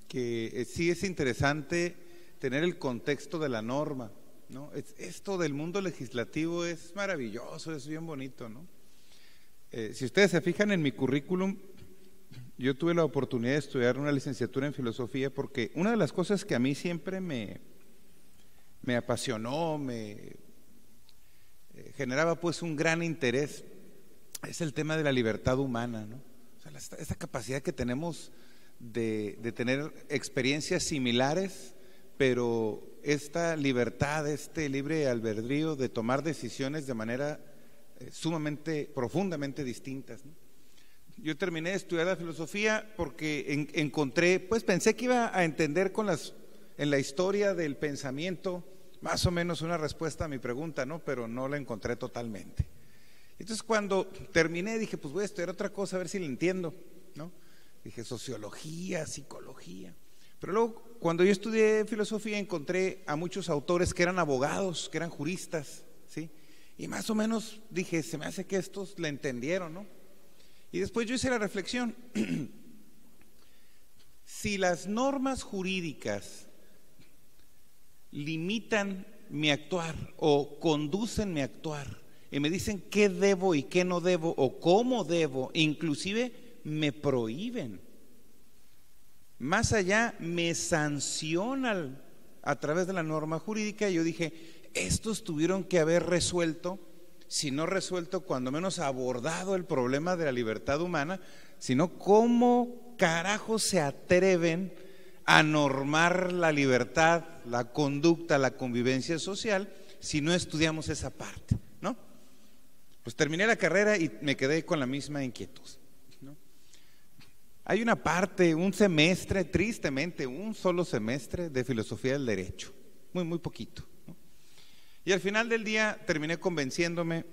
que sí es interesante tener el contexto de la norma, ¿no? Esto del mundo legislativo es maravilloso, es bien bonito, ¿no? Si ustedes se fijan en mi currículum, yo tuve la oportunidad de estudiar una licenciatura en filosofía porque una de las cosas que a mí siempre me apasionó, me generaba pues un gran interés, es el tema de la libertad humana, ¿no? O sea, esta capacidad que tenemos de tener experiencias similares, pero esta libertad, este libre albedrío de tomar decisiones de manera sumamente, profundamente distintas, ¿no? Yo terminé de estudiar la filosofía porque encontré, pues pensé que iba a entender en la historia del pensamiento más o menos una respuesta a mi pregunta, ¿no? Pero no la encontré totalmente. Entonces cuando terminé dije, pues voy a estudiar otra cosa a ver si la entiendo, ¿no? Dije sociología, psicología. Pero luego cuando yo estudié filosofía encontré a muchos autores que eran abogados, que eran juristas, ¿sí? Y más o menos dije, se me hace que estos la entendieron, ¿no? Y después yo hice la reflexión, si las normas jurídicas limitan mi actuar o conducen mi actuar y me dicen qué debo y qué no debo o cómo debo, inclusive me prohíben, más allá me sancionan a través de la norma jurídica, yo dije, estos tuvieron que haber resuelto, si no resuelto, cuando menos abordado el problema de la libertad humana, sino cómo carajo se atreven a normar la libertad, la conducta, la convivencia social, si no estudiamos esa parte, ¿no? Pues terminé la carrera y me quedé con la misma inquietud, ¿no? Hay una parte, un semestre, tristemente, un solo semestre de filosofía del derecho, muy poquito, ¿no? Y al final del día terminé convenciéndome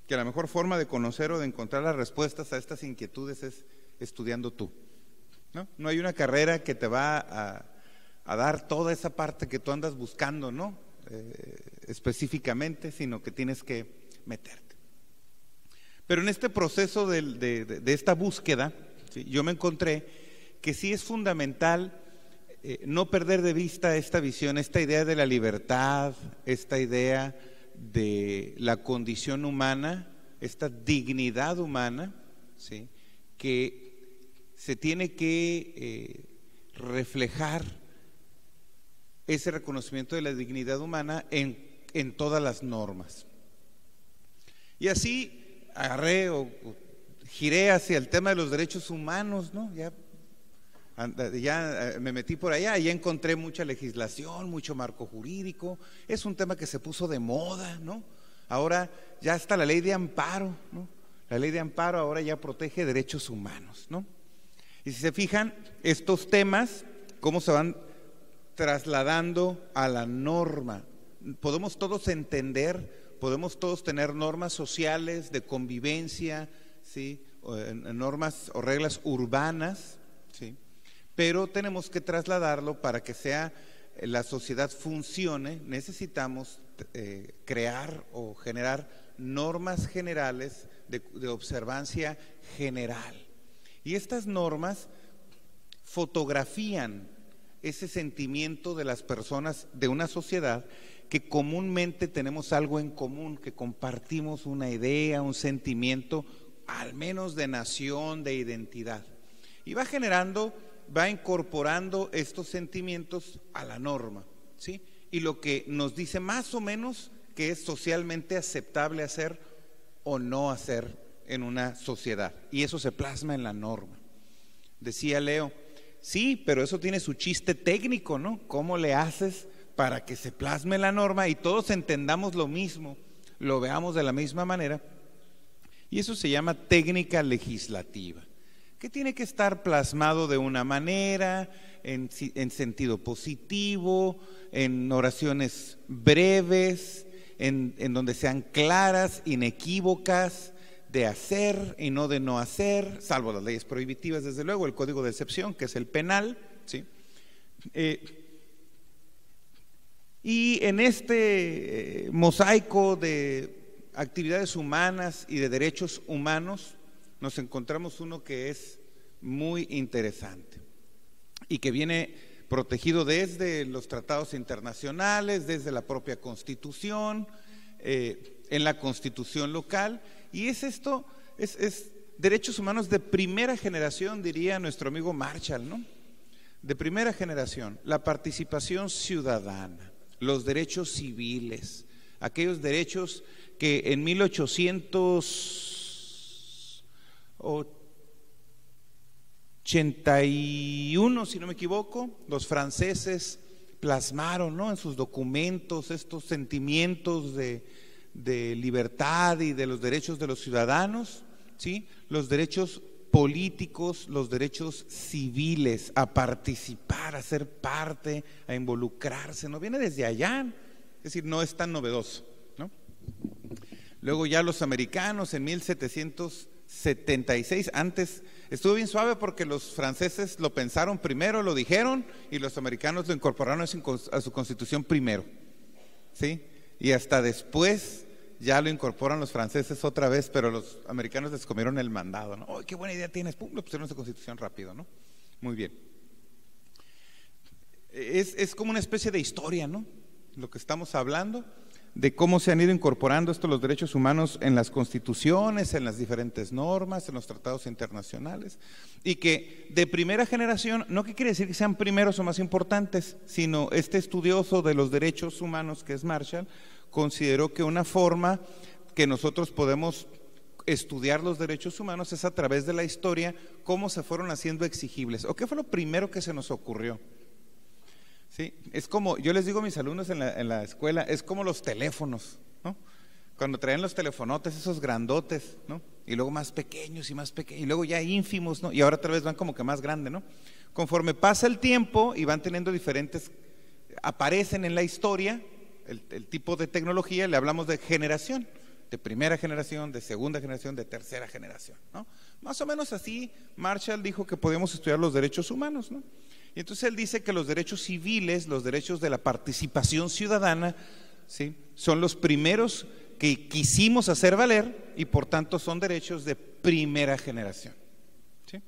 que la mejor forma de conocer o de encontrar las respuestas a estas inquietudes es estudiando tú, ¿no? No hay una carrera que te va a dar toda esa parte que tú andas buscando, ¿no? Específicamente, sino que tienes que meterte. Pero en este proceso de esta búsqueda, ¿sí? Yo me encontré que sí es fundamental no perder de vista esta visión, esta idea de la libertad, esta idea de la condición humana, esta dignidad humana, ¿sí? Que se tiene que reflejar ese reconocimiento de la dignidad humana en todas las normas. Y así agarré o giré hacia el tema de los derechos humanos, ¿no? Ya me metí por allá, ya encontré mucha legislación, mucho marco jurídico, es un tema que se puso de moda, ¿no? Ahora ya está la ley de amparo, ¿no? La ley de amparo ahora ya protege derechos humanos, ¿no? Y si se fijan, estos temas, cómo se van trasladando a la norma, podemos todos entender, podemos todos tener normas sociales de convivencia, ¿sí? Normas o reglas urbanas, ¿sí? Pero tenemos que trasladarlo para que la sociedad funcione, necesitamos crear o generar normas generales de observancia general. Y estas normas fotografían ese sentimiento de las personas de una sociedad que comúnmente tenemos algo en común, que compartimos una idea, un sentimiento, al menos de nación, de identidad. Y va incorporando estos sentimientos a la norma, ¿sí? Y lo que nos dice más o menos que es socialmente aceptable hacer o no hacer en una sociedad. Y eso se plasma en la norma. Decía Leo, sí, pero eso tiene su chiste técnico, ¿no? ¿Cómo le haces para que se plasme la norma y todos entendamos lo mismo, lo veamos de la misma manera? Y eso se llama técnica legislativa, que tiene que estar plasmado de una manera, en sentido positivo, en oraciones breves, en donde sean claras, inequívocas, de hacer y no de no hacer, salvo las leyes prohibitivas, desde luego, el código de excepción, que es el penal, ¿sí? Y en este mosaico de actividades humanas y de derechos humanos, nos encontramos uno que es muy interesante. y que viene protegido desde los tratados internacionales, desde la propia Constitución, en la Constitución local. Y es derechos humanos de primera generación, diría nuestro amigo Marshall, ¿no? De primera generación, la participación ciudadana, los derechos civiles, aquellos derechos que en 1881, si no me equivoco, los franceses plasmaron, ¿no?, en sus documentos estos sentimientos de libertad y de los derechos de los ciudadanos, ¿sí? Los derechos políticos, los derechos civiles, a participar, a ser parte, a involucrarse, no viene desde allá, es decir, no es tan novedoso, ¿no? Luego ya los americanos en 1776, antes estuvo bien suave porque los franceses lo pensaron primero, lo dijeron, y los americanos lo incorporaron a su constitución primero, ¿sí? Y hasta después ya lo incorporan los franceses otra vez, pero los americanos les comieron el mandado, ¿no? ¡Oh, qué buena idea tienes! ¡Pum! Lo pusieron en su constitución rápido, ¿no? Muy bien. Es como una especie de historia, ¿no? Lo que estamos hablando, de cómo se han ido incorporando los derechos humanos en las constituciones, en las diferentes normas, en los tratados internacionales, y que de primera generación, no que quiere decir que sean primeros o más importantes, sino este estudioso de los derechos humanos, que es Marshall, consideró que una forma que nosotros podemos estudiar los derechos humanos es a través de la historia, cómo se fueron haciendo exigibles, o qué fue lo primero que se nos ocurrió. Sí, es como, yo les digo a mis alumnos en la escuela, es como los teléfonos, ¿no? Cuando traían los telefonotes, esos grandotes, ¿no? Y luego más pequeños y más pequeños, y luego ya ínfimos, ¿no? Y ahora otra vez van como que más grande, ¿no? Conforme pasa el tiempo y van teniendo diferentes, aparecen en la historia, el tipo de tecnología, le hablamos de generación, de primera generación, de segunda generación, de tercera generación, ¿no? Más o menos así Marshall dijo que podíamos estudiar los derechos humanos, ¿no? Y entonces él dice que los derechos civiles, los derechos de la participación ciudadana, ¿sí?, son los primeros que quisimos hacer valer y por tanto son derechos de primera generación, ¿sí?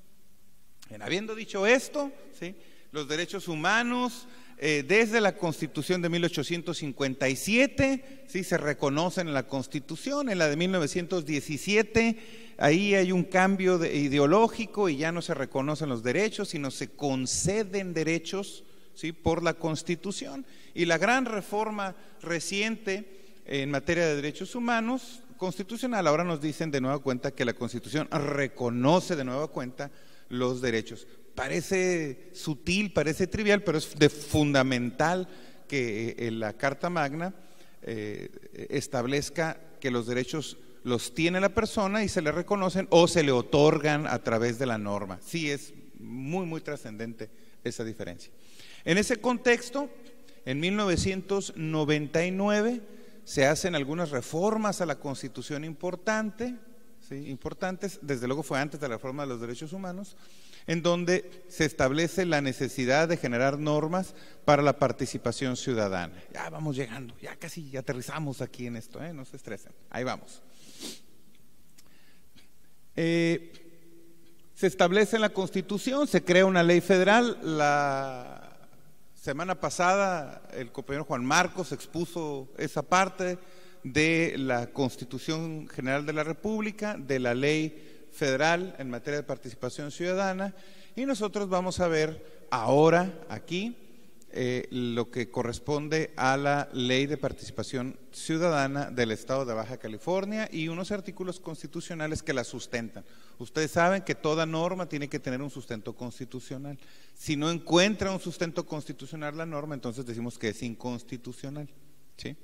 En habiendo dicho esto, ¿sí?, los derechos humanos desde la Constitución de 1857, ¿sí?, se reconocen en la Constitución. En la de 1917 ahí hay un cambio ideológico y ya no se reconocen los derechos, sino se conceden derechos, ¿sí?, por la Constitución. Y la gran reforma reciente en materia de derechos humanos constitucional, ahora nos dicen de nueva cuenta que la Constitución reconoce de nueva cuenta los derechos. Parece sutil, parece trivial, pero es de fundamental que la Carta Magna establezca que los derechos los tiene la persona y se le reconocen o se le otorgan a través de la norma. Sí, es muy, muy trascendente esa diferencia. En ese contexto, en 1999 se hacen algunas reformas a la Constitución importantes, desde luego fue antes de la reforma de los derechos humanos, en donde se establece la necesidad de generar normas para la participación ciudadana. Ya vamos llegando, ya casi aterrizamos aquí en esto, no se estresen, ahí vamos. Se establece en la Constitución, se crea una ley federal. La semana pasada el compañero Juan Marcos expuso esa parte de la Constitución General de la República, de la ley federal en materia de participación ciudadana, y nosotros vamos a ver ahora aquí lo que corresponde a la Ley de Participación Ciudadana del Estado de Baja California y unos artículos constitucionales que la sustentan. Ustedes saben que toda norma tiene que tener un sustento constitucional. Si no encuentra un sustento constitucional la norma, entonces decimos que es inconstitucional, ¿sí?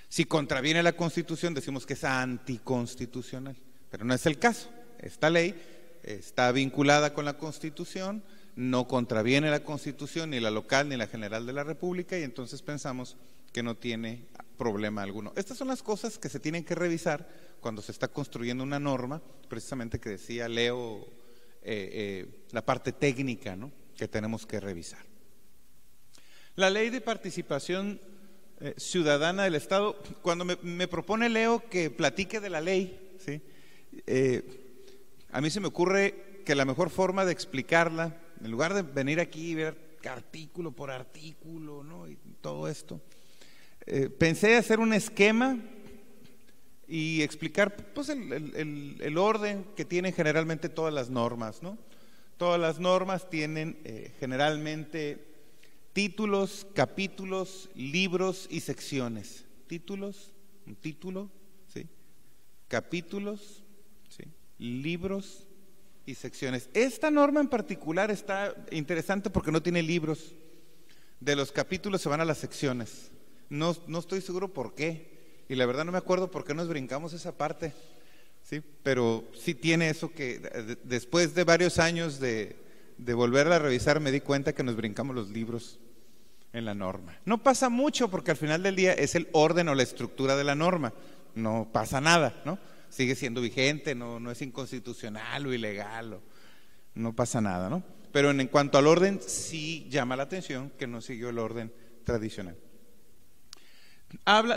Si contraviene la Constitución, decimos que es anticonstitucional, pero no es el caso. Esta ley está vinculada con la Constitución, no contraviene la Constitución, ni la local ni la general de la República, y entonces pensamos que no tiene problema alguno. Estas son las cosas que se tienen que revisar cuando se está construyendo una norma, precisamente que decía Leo, la parte técnica, ¿no?, que tenemos que revisar. La Ley de Participación Ciudadana del Estado, cuando me propone Leo que platique de la ley, ¿sí?, a mí se me ocurre que la mejor forma de explicarla, en lugar de venir aquí y ver artículo por artículo, ¿no? Y todo esto, pensé hacer un esquema y explicar pues el orden que tienen generalmente todas las normas, ¿no? Todas las normas tienen generalmente títulos, capítulos, libros y secciones. Títulos, un título, ¿sí? Capítulos, ¿sí? Libros y secciones. Esta norma en particular está interesante porque no tiene libros. De los capítulos se van a las secciones. No estoy seguro por qué. Y la verdad no me acuerdo por qué nos brincamos esa parte, ¿sí? Pero sí tiene eso que después de varios años de volverla a revisar me di cuenta que nos brincamos los libros en la norma. No pasa mucho porque al final del día es el orden o la estructura de la norma, no pasa nada, ¿no? Sigue siendo vigente, no es inconstitucional o ilegal, no pasa nada, ¿no? Pero en cuanto al orden sí llama la atención que no siguió el orden tradicional.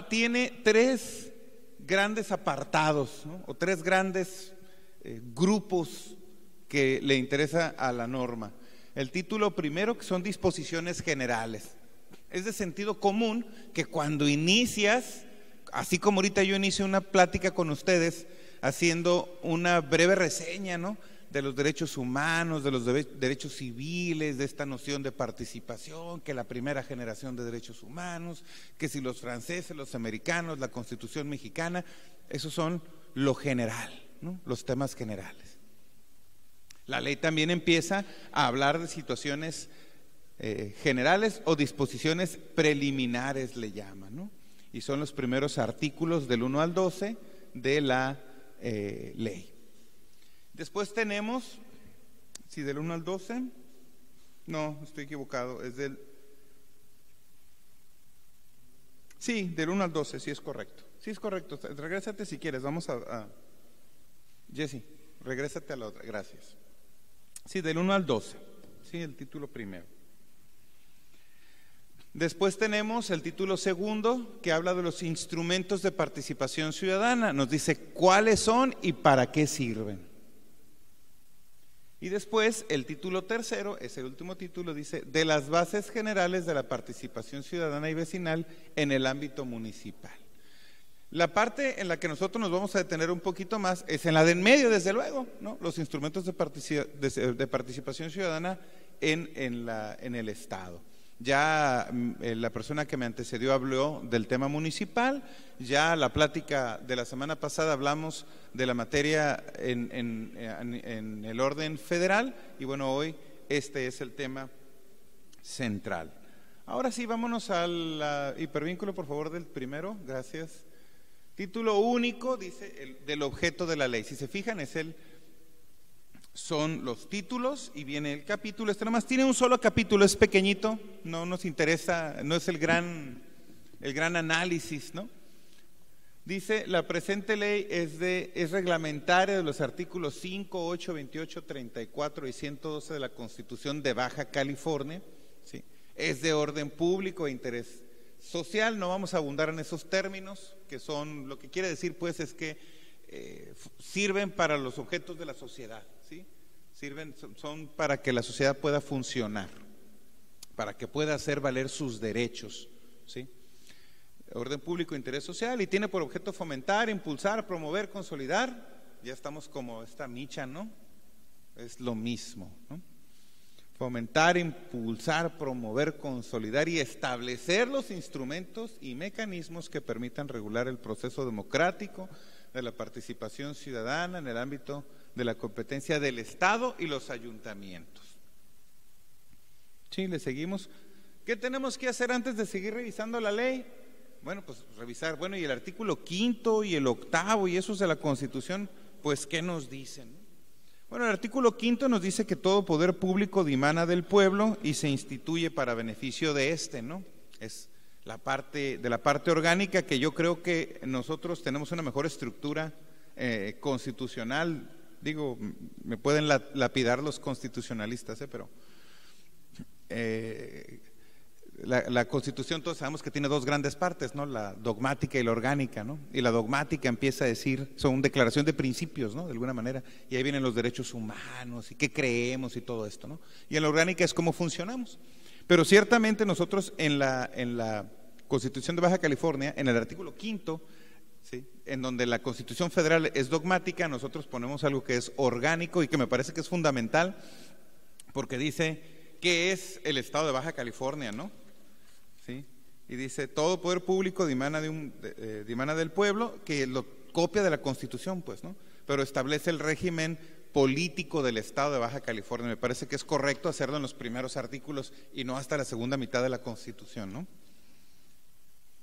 Tiene tres grandes apartados, ¿no? O tres grandes grupos que le interesa a la norma. El título primero, que son disposiciones generales. Es de sentido común que cuando inicias, así como ahorita yo inicio una plática con ustedes haciendo una breve reseña, ¿no?, de los derechos humanos, de los derechos civiles, de esta noción de participación, que la primera generación de derechos humanos, que si los franceses, los americanos, la Constitución mexicana, esos son lo general, ¿no?, los temas generales. La ley también empieza a hablar de situaciones generales o disposiciones preliminares, le llaman, ¿no? Y son los primeros artículos del 1 al 12 de la ley. Después tenemos, sí, del 1 al 12, no, estoy equivocado, es del 1 al 12, sí es correcto. Sí es correcto, regrésate si quieres, vamos a Jessy, regrésate a la otra, gracias. Sí, del 1 al 12, sí, el título primero. Después tenemos el título segundo, que habla de los instrumentos de participación ciudadana, nos dice cuáles son y para qué sirven. Y después el título tercero, es el último título, dice de las bases generales de la participación ciudadana y vecinal en el ámbito municipal. La parte en la que nosotros nos vamos a detener un poquito más es en la de en medio, desde luego, ¿no? Los instrumentos de participación ciudadana en el Estado. Ya la persona que me antecedió habló del tema municipal, ya la plática de la semana pasada hablamos de la materia en el orden federal y bueno, hoy este es el tema central. Ahora sí, vámonos al hipervínculo, por favor, del primero, gracias. Título único, dice, del objeto de la ley. Si se fijan, son los títulos y viene el capítulo. Este nomás tiene un solo capítulo, es pequeñito, no nos interesa, no es el gran análisis, ¿no? Dice, la presente ley es reglamentaria de los artículos 5, 8, 28, 34 y 112 de la Constitución de Baja California, ¿sí? Es de orden público e interés social, no vamos a abundar en esos términos, que son, lo que quiere decir pues es que sirven para los objetos de la sociedad, ¿sí? Son para que la sociedad pueda funcionar, para que pueda hacer valer sus derechos, ¿sí? Orden público, interés social, y tiene por objeto fomentar, impulsar, promover, consolidar. Ya estamos como esta micha, ¿no? Es lo mismo, ¿no? Fomentar, impulsar, promover, consolidar y establecer los instrumentos y mecanismos que permitan regular el proceso democrático de la participación ciudadana en el ámbito de la competencia del Estado y los ayuntamientos. Sí, le seguimos. ¿Qué tenemos que hacer antes de seguir revisando la ley? Bueno, pues revisar, bueno, y el artículo 5 y el 8 y esos de la Constitución, pues ¿qué nos dicen? Bueno, el artículo 5 nos dice que todo poder público dimana del pueblo y se instituye para beneficio de este, ¿no? Es la parte orgánica que yo creo que nosotros tenemos una mejor estructura constitucional. Digo, me pueden lapidar los constitucionalistas, pero la Constitución todos sabemos que tiene dos grandes partes, ¿no? La dogmática y la orgánica, ¿no? Y la dogmática empieza a decir, son declaración de principios, ¿no? De alguna manera, y ahí vienen los derechos humanos y qué creemos y todo esto, ¿no? Y en la orgánica es cómo funcionamos. Pero ciertamente nosotros en la Constitución de Baja California, en el artículo 5, ¿sí?, en donde la Constitución Federal es dogmática, nosotros ponemos algo que es orgánico y que me parece que es fundamental, porque dice qué es el Estado de Baja California, ¿no? ¿Sí? Y dice, todo poder público dimana del pueblo, que lo copia de la Constitución, pues, ¿no? Pero establece el régimen político del Estado de Baja California. Me parece que es correcto hacerlo en los primeros artículos y no hasta la segunda mitad de la Constitución, ¿no?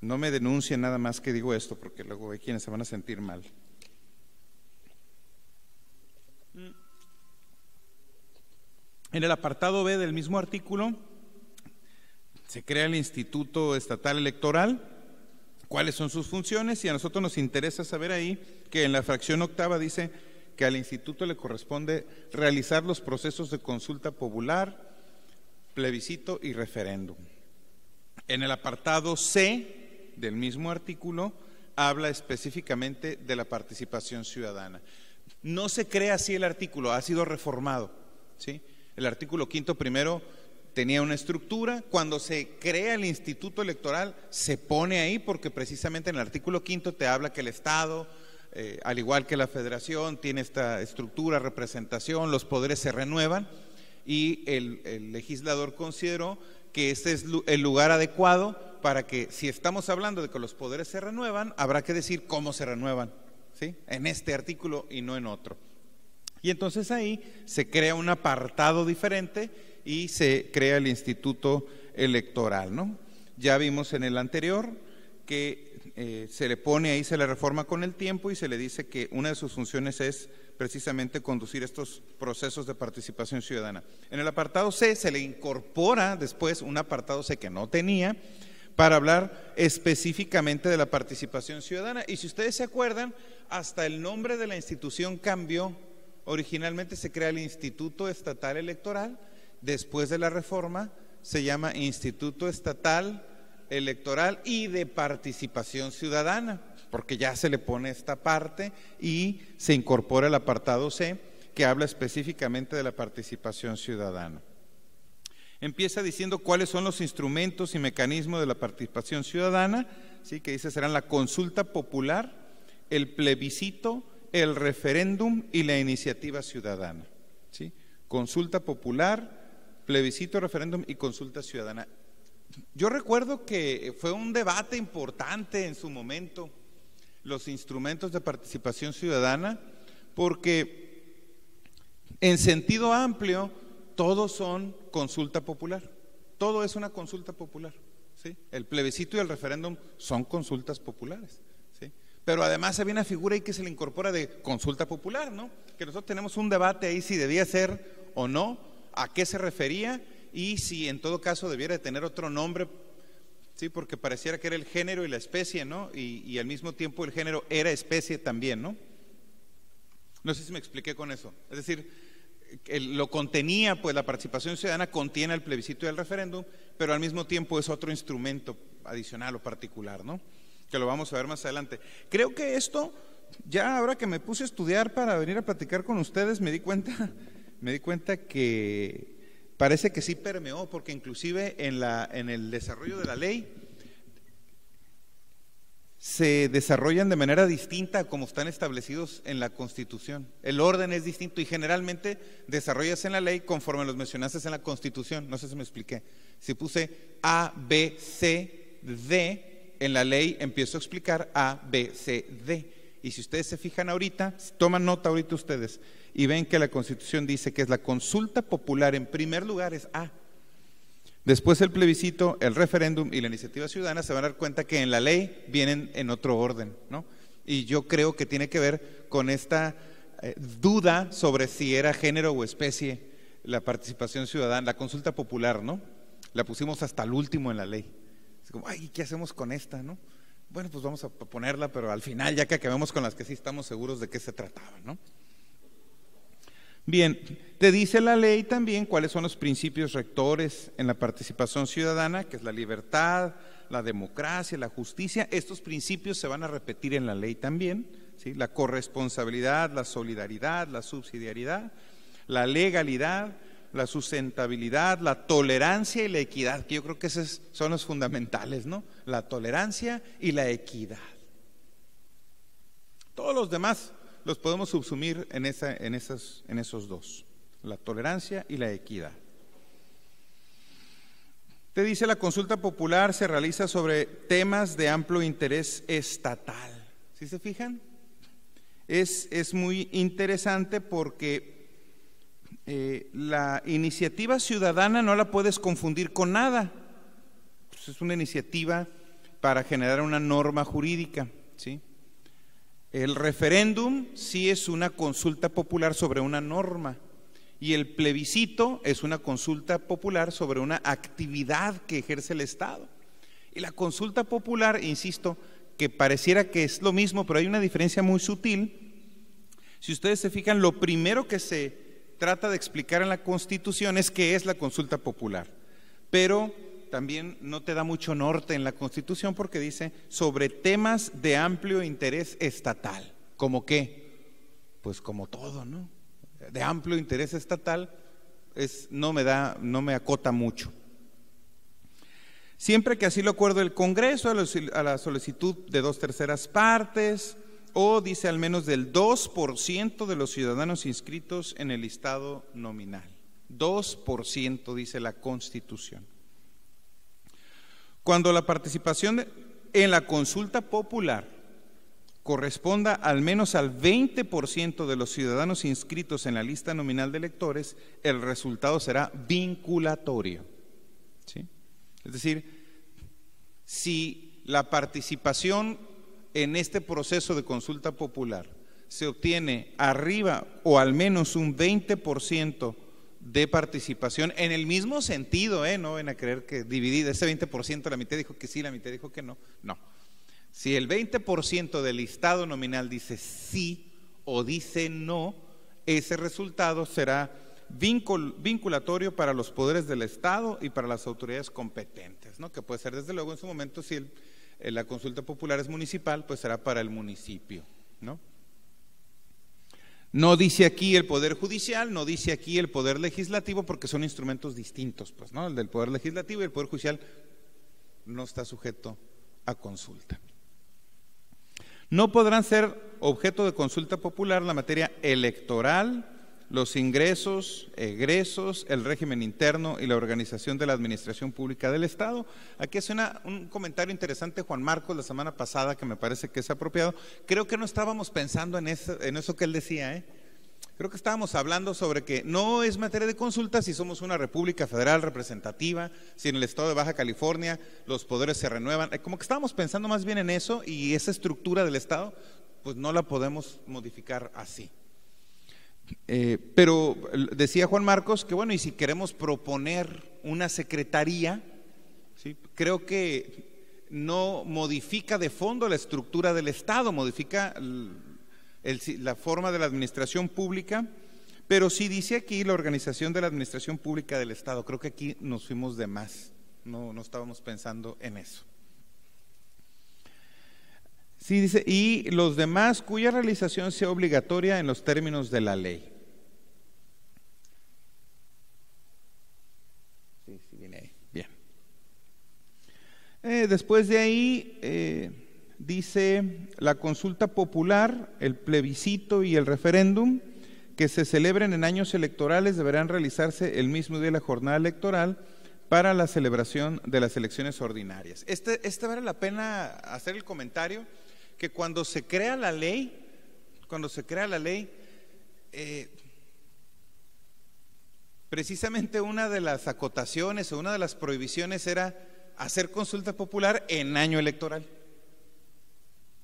No me denuncien nada más que digo esto, porque luego hay quienes se van a sentir mal. En el apartado B del mismo artículo se crea el Instituto Estatal Electoral, cuáles son sus funciones, y a nosotros nos interesa saber ahí que en la fracción octava dice que al instituto le corresponde realizar los procesos de consulta popular, plebiscito y referéndum. En el apartado C del mismo artículo habla específicamente de la participación ciudadana. No se crea así el artículo, ha sido reformado, ¿sí? El artículo 5 primero tenía una estructura, cuando se crea el Instituto Electoral se pone ahí porque precisamente en el artículo 5 te habla que el Estado, al igual que la Federación, tiene esta estructura, representación, los poderes se renuevan, y el legislador consideró que este es el lugar adecuado para que, si estamos hablando de que los poderes se renuevan, habrá que decir cómo se renuevan, ¿sí?, en este artículo y no en otro. Y entonces ahí se crea un apartado diferente y se crea el Instituto Electoral, ¿no? Ya vimos en el anterior que se le pone ahí, se le reforma con el tiempo y se le dice que una de sus funciones es precisamente conducir estos procesos de participación ciudadana. En el apartado C se le incorpora después un apartado C que no tenía, para hablar específicamente de la participación ciudadana. Y si ustedes se acuerdan, hasta el nombre de la institución cambió. Originalmente se crea el Instituto Estatal Electoral, después de la reforma se llama Instituto Estatal Electoral y de Participación Ciudadana, porque ya se le pone esta parte y se incorpora el apartado C, que habla específicamente de la participación ciudadana. Empieza diciendo cuáles son los instrumentos y mecanismos de la participación ciudadana, ¿sí?, que dice serán la consulta popular, el plebiscito, el referéndum y la iniciativa ciudadana, ¿sí? Consulta popular, plebiscito, referéndum y consulta ciudadana. Yo recuerdo que fue un debate importante en su momento los instrumentos de participación ciudadana, porque en sentido amplio todos son consulta popular, todo es una consulta popular, ¿sí? El plebiscito y el referéndum son consultas populares, ¿sí? Pero además había una figura ahí que se le incorpora de consulta popular, ¿no? Que nosotros tenemos un debate ahí si debía ser o no, a qué se refería y si en todo caso debiera de tener otro nombre, ¿sí? Porque pareciera que era el género y la especie, ¿no? Y al mismo tiempo el género era especie también, ¿no? No sé si me expliqué con eso. Es decir, lo contenía, pues la participación ciudadana contiene el plebiscito y el referéndum, pero al mismo tiempo es otro instrumento adicional o particular, ¿no? Que lo vamos a ver más adelante. Creo que esto, ya ahora que me puse a estudiar para venir a platicar con ustedes, me di cuenta que parece que sí permeó, porque inclusive en el desarrollo de la ley se desarrollan de manera distinta a como están establecidos en la Constitución. El orden es distinto y generalmente desarrollas en la ley conforme los mencionaste en la Constitución. No sé si me expliqué. Si puse A, B, C, D, en la ley empiezo a explicar A, B, C, D. Y si ustedes se fijan ahorita, toman nota ahorita ustedes y ven que la Constitución dice que es la consulta popular, en primer lugar es A. Después el plebiscito, el referéndum y la iniciativa ciudadana, se van a dar cuenta que en la ley vienen en otro orden, ¿no? Y yo creo que tiene que ver con esta duda sobre si era género o especie la participación ciudadana, la consulta popular, ¿no? La pusimos hasta el último en la ley. Es como, ay, ¿qué hacemos con esta, no? Bueno, pues vamos a ponerla, pero al final ya que acabemos con las que sí estamos seguros de qué se trataba, ¿no? Bien, te dice la ley también cuáles son los principios rectores en la participación ciudadana, que es la libertad, la democracia, la justicia. Estos principios se van a repetir en la ley también, ¿sí? La corresponsabilidad, la solidaridad, la subsidiariedad, la legalidad, la sustentabilidad, la tolerancia y la equidad, que yo creo que esos son los fundamentales, ¿no? La tolerancia y la equidad. Todos los demás los podemos subsumir en esos dos, la tolerancia y la equidad. Te dice: la consulta popular se realiza sobre temas de amplio interés estatal. ¿Sí se fijan? Es muy interesante porque la iniciativa ciudadana no la puedes confundir con nada. Pues es una iniciativa para generar una norma jurídica, ¿sí? El referéndum sí es una consulta popular sobre una norma, y el plebiscito es una consulta popular sobre una actividad que ejerce el Estado. Y la consulta popular, insisto, que pareciera que es lo mismo, pero hay una diferencia muy sutil. Si ustedes se fijan, lo primero que se trata de explicar en la Constitución es qué es la consulta popular, pero también no te da mucho norte en la Constitución, porque dice sobre temas de amplio interés estatal. ¿Cómo qué? Pues como todo, ¿no? De amplio interés estatal no me acota mucho. Siempre que así lo acuerde el Congreso, a la solicitud de 2/3 partes, o dice al menos del 2% de los ciudadanos inscritos en el listado nominal. 2% dice la Constitución. Cuando la participación en la consulta popular corresponda al menos al 20% de los ciudadanos inscritos en la lista nominal de electores, el resultado será vinculatorio, ¿sí? Es decir, si la participación en este proceso de consulta popular se obtiene arriba o al menos un 20% de participación, en el mismo sentido, no van a creer que dividida ese 20%, la mitad dijo que sí, la mitad dijo que no. No. Si el 20% del listado nominal dice sí o dice no, ese resultado será vinculatorio para los poderes del Estado y para las autoridades competentes, ¿no? Que puede ser desde luego en su momento, si la consulta popular es municipal, pues será para el municipio, ¿no? No dice aquí el Poder Judicial, no dice aquí el Poder Legislativo, porque son instrumentos distintos, pues, ¿no? El del Poder Legislativo y el Poder Judicial no está sujeto a consulta. No podrán ser objeto de consulta popular la materia electoral, los ingresos, egresos, el régimen interno y la organización de la administración pública del Estado. Aquí hace un comentario interesante Juan Marcos la semana pasada que me parece que es apropiado. Creo que no estábamos pensando en eso que él decía, Creo que estábamos hablando sobre que no es materia de consulta si somos una república federal representativa, si en el estado de Baja California los poderes se renuevan. Como que estábamos pensando más bien en eso, y esa estructura del Estado pues no la podemos modificar así. Pero decía Juan Marcos que bueno, y si queremos proponer una secretaría, ¿sí? Creo que no modifica de fondo la estructura del Estado, modifica la forma de la administración pública, pero sí dice aquí la organización de la administración pública del Estado. Creo que aquí nos fuimos de más, no estábamos pensando en eso. Sí, dice, y los demás cuya realización sea obligatoria en los términos de la ley. Sí, viene ahí, bien. Después de ahí dice la consulta popular, el plebiscito y el referéndum que se celebren en años electorales deberán realizarse el mismo día de la jornada electoral para la celebración de las elecciones ordinarias. Vale la pena hacer el comentario que cuando se crea la ley, precisamente una de las acotaciones o una de las prohibiciones era hacer consulta popular en año electoral,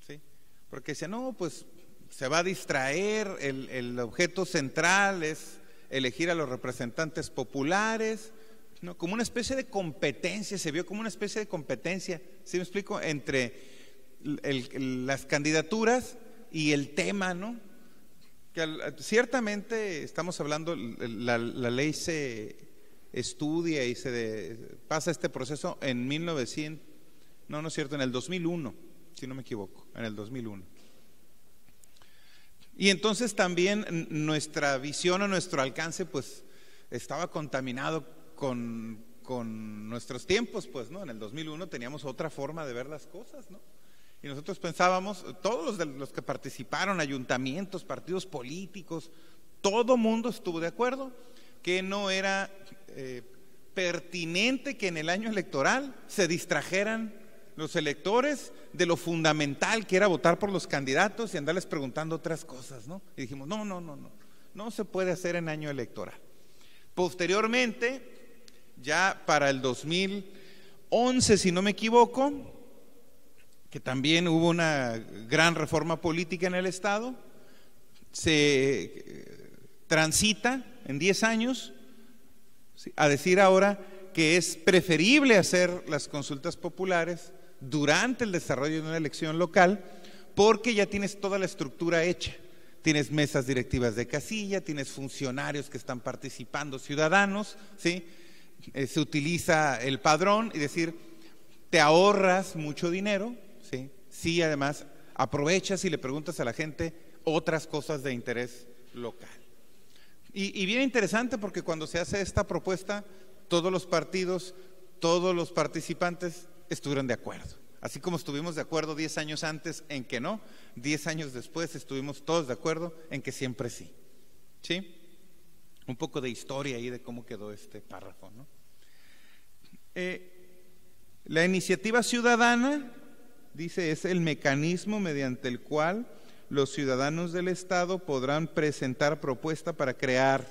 ¿sí? Porque decía, no, pues se va a distraer, el objeto central es elegir a los representantes populares, ¿no? Como una especie de competencia, se vio como una especie de competencia, ¿sí me explico? Entre las candidaturas y el tema, ¿no? ciertamente estamos hablando, la ley se estudia y pasa este proceso en 1900, no es cierto, en el 2001, si no me equivoco, en el 2001. Y entonces también nuestra visión o nuestro alcance pues estaba contaminado con nuestros tiempos, pues, ¿no? En el 2001 teníamos otra forma de ver las cosas, ¿no? Y nosotros pensábamos, todos los que participaron, ayuntamientos, partidos políticos, todo mundo estuvo de acuerdo que no era pertinente que en el año electoral se distrajeran los electores de lo fundamental que era votar por los candidatos y andarles preguntando otras cosas, ¿no? Y dijimos, no se puede hacer en año electoral. Posteriormente, ya para el 2011, si no me equivoco, que también hubo una gran reforma política en el Estado, se transita en 10 años a decir ahora que es preferible hacer las consultas populares durante el desarrollo de una elección local, porque ya tienes toda la estructura hecha. Tienes mesas directivas de casilla, tienes funcionarios que están participando, ciudadanos, ¿sí? Se utiliza el padrón y decir, te ahorras mucho dinero, ¿sí? Sí, además aprovechas y le preguntas a la gente otras cosas de interés local. Y bien interesante, porque cuando se hace esta propuesta, todos los partidos, todos los participantes estuvieron de acuerdo. Así como estuvimos de acuerdo 10 años antes en que no, 10 años después estuvimos todos de acuerdo en que siempre sí. ¿Sí? Un poco de historia ahí de cómo quedó este párrafo, ¿no? La iniciativa ciudadana, dice, es el mecanismo mediante el cual los ciudadanos del Estado podrán presentar propuesta para crear,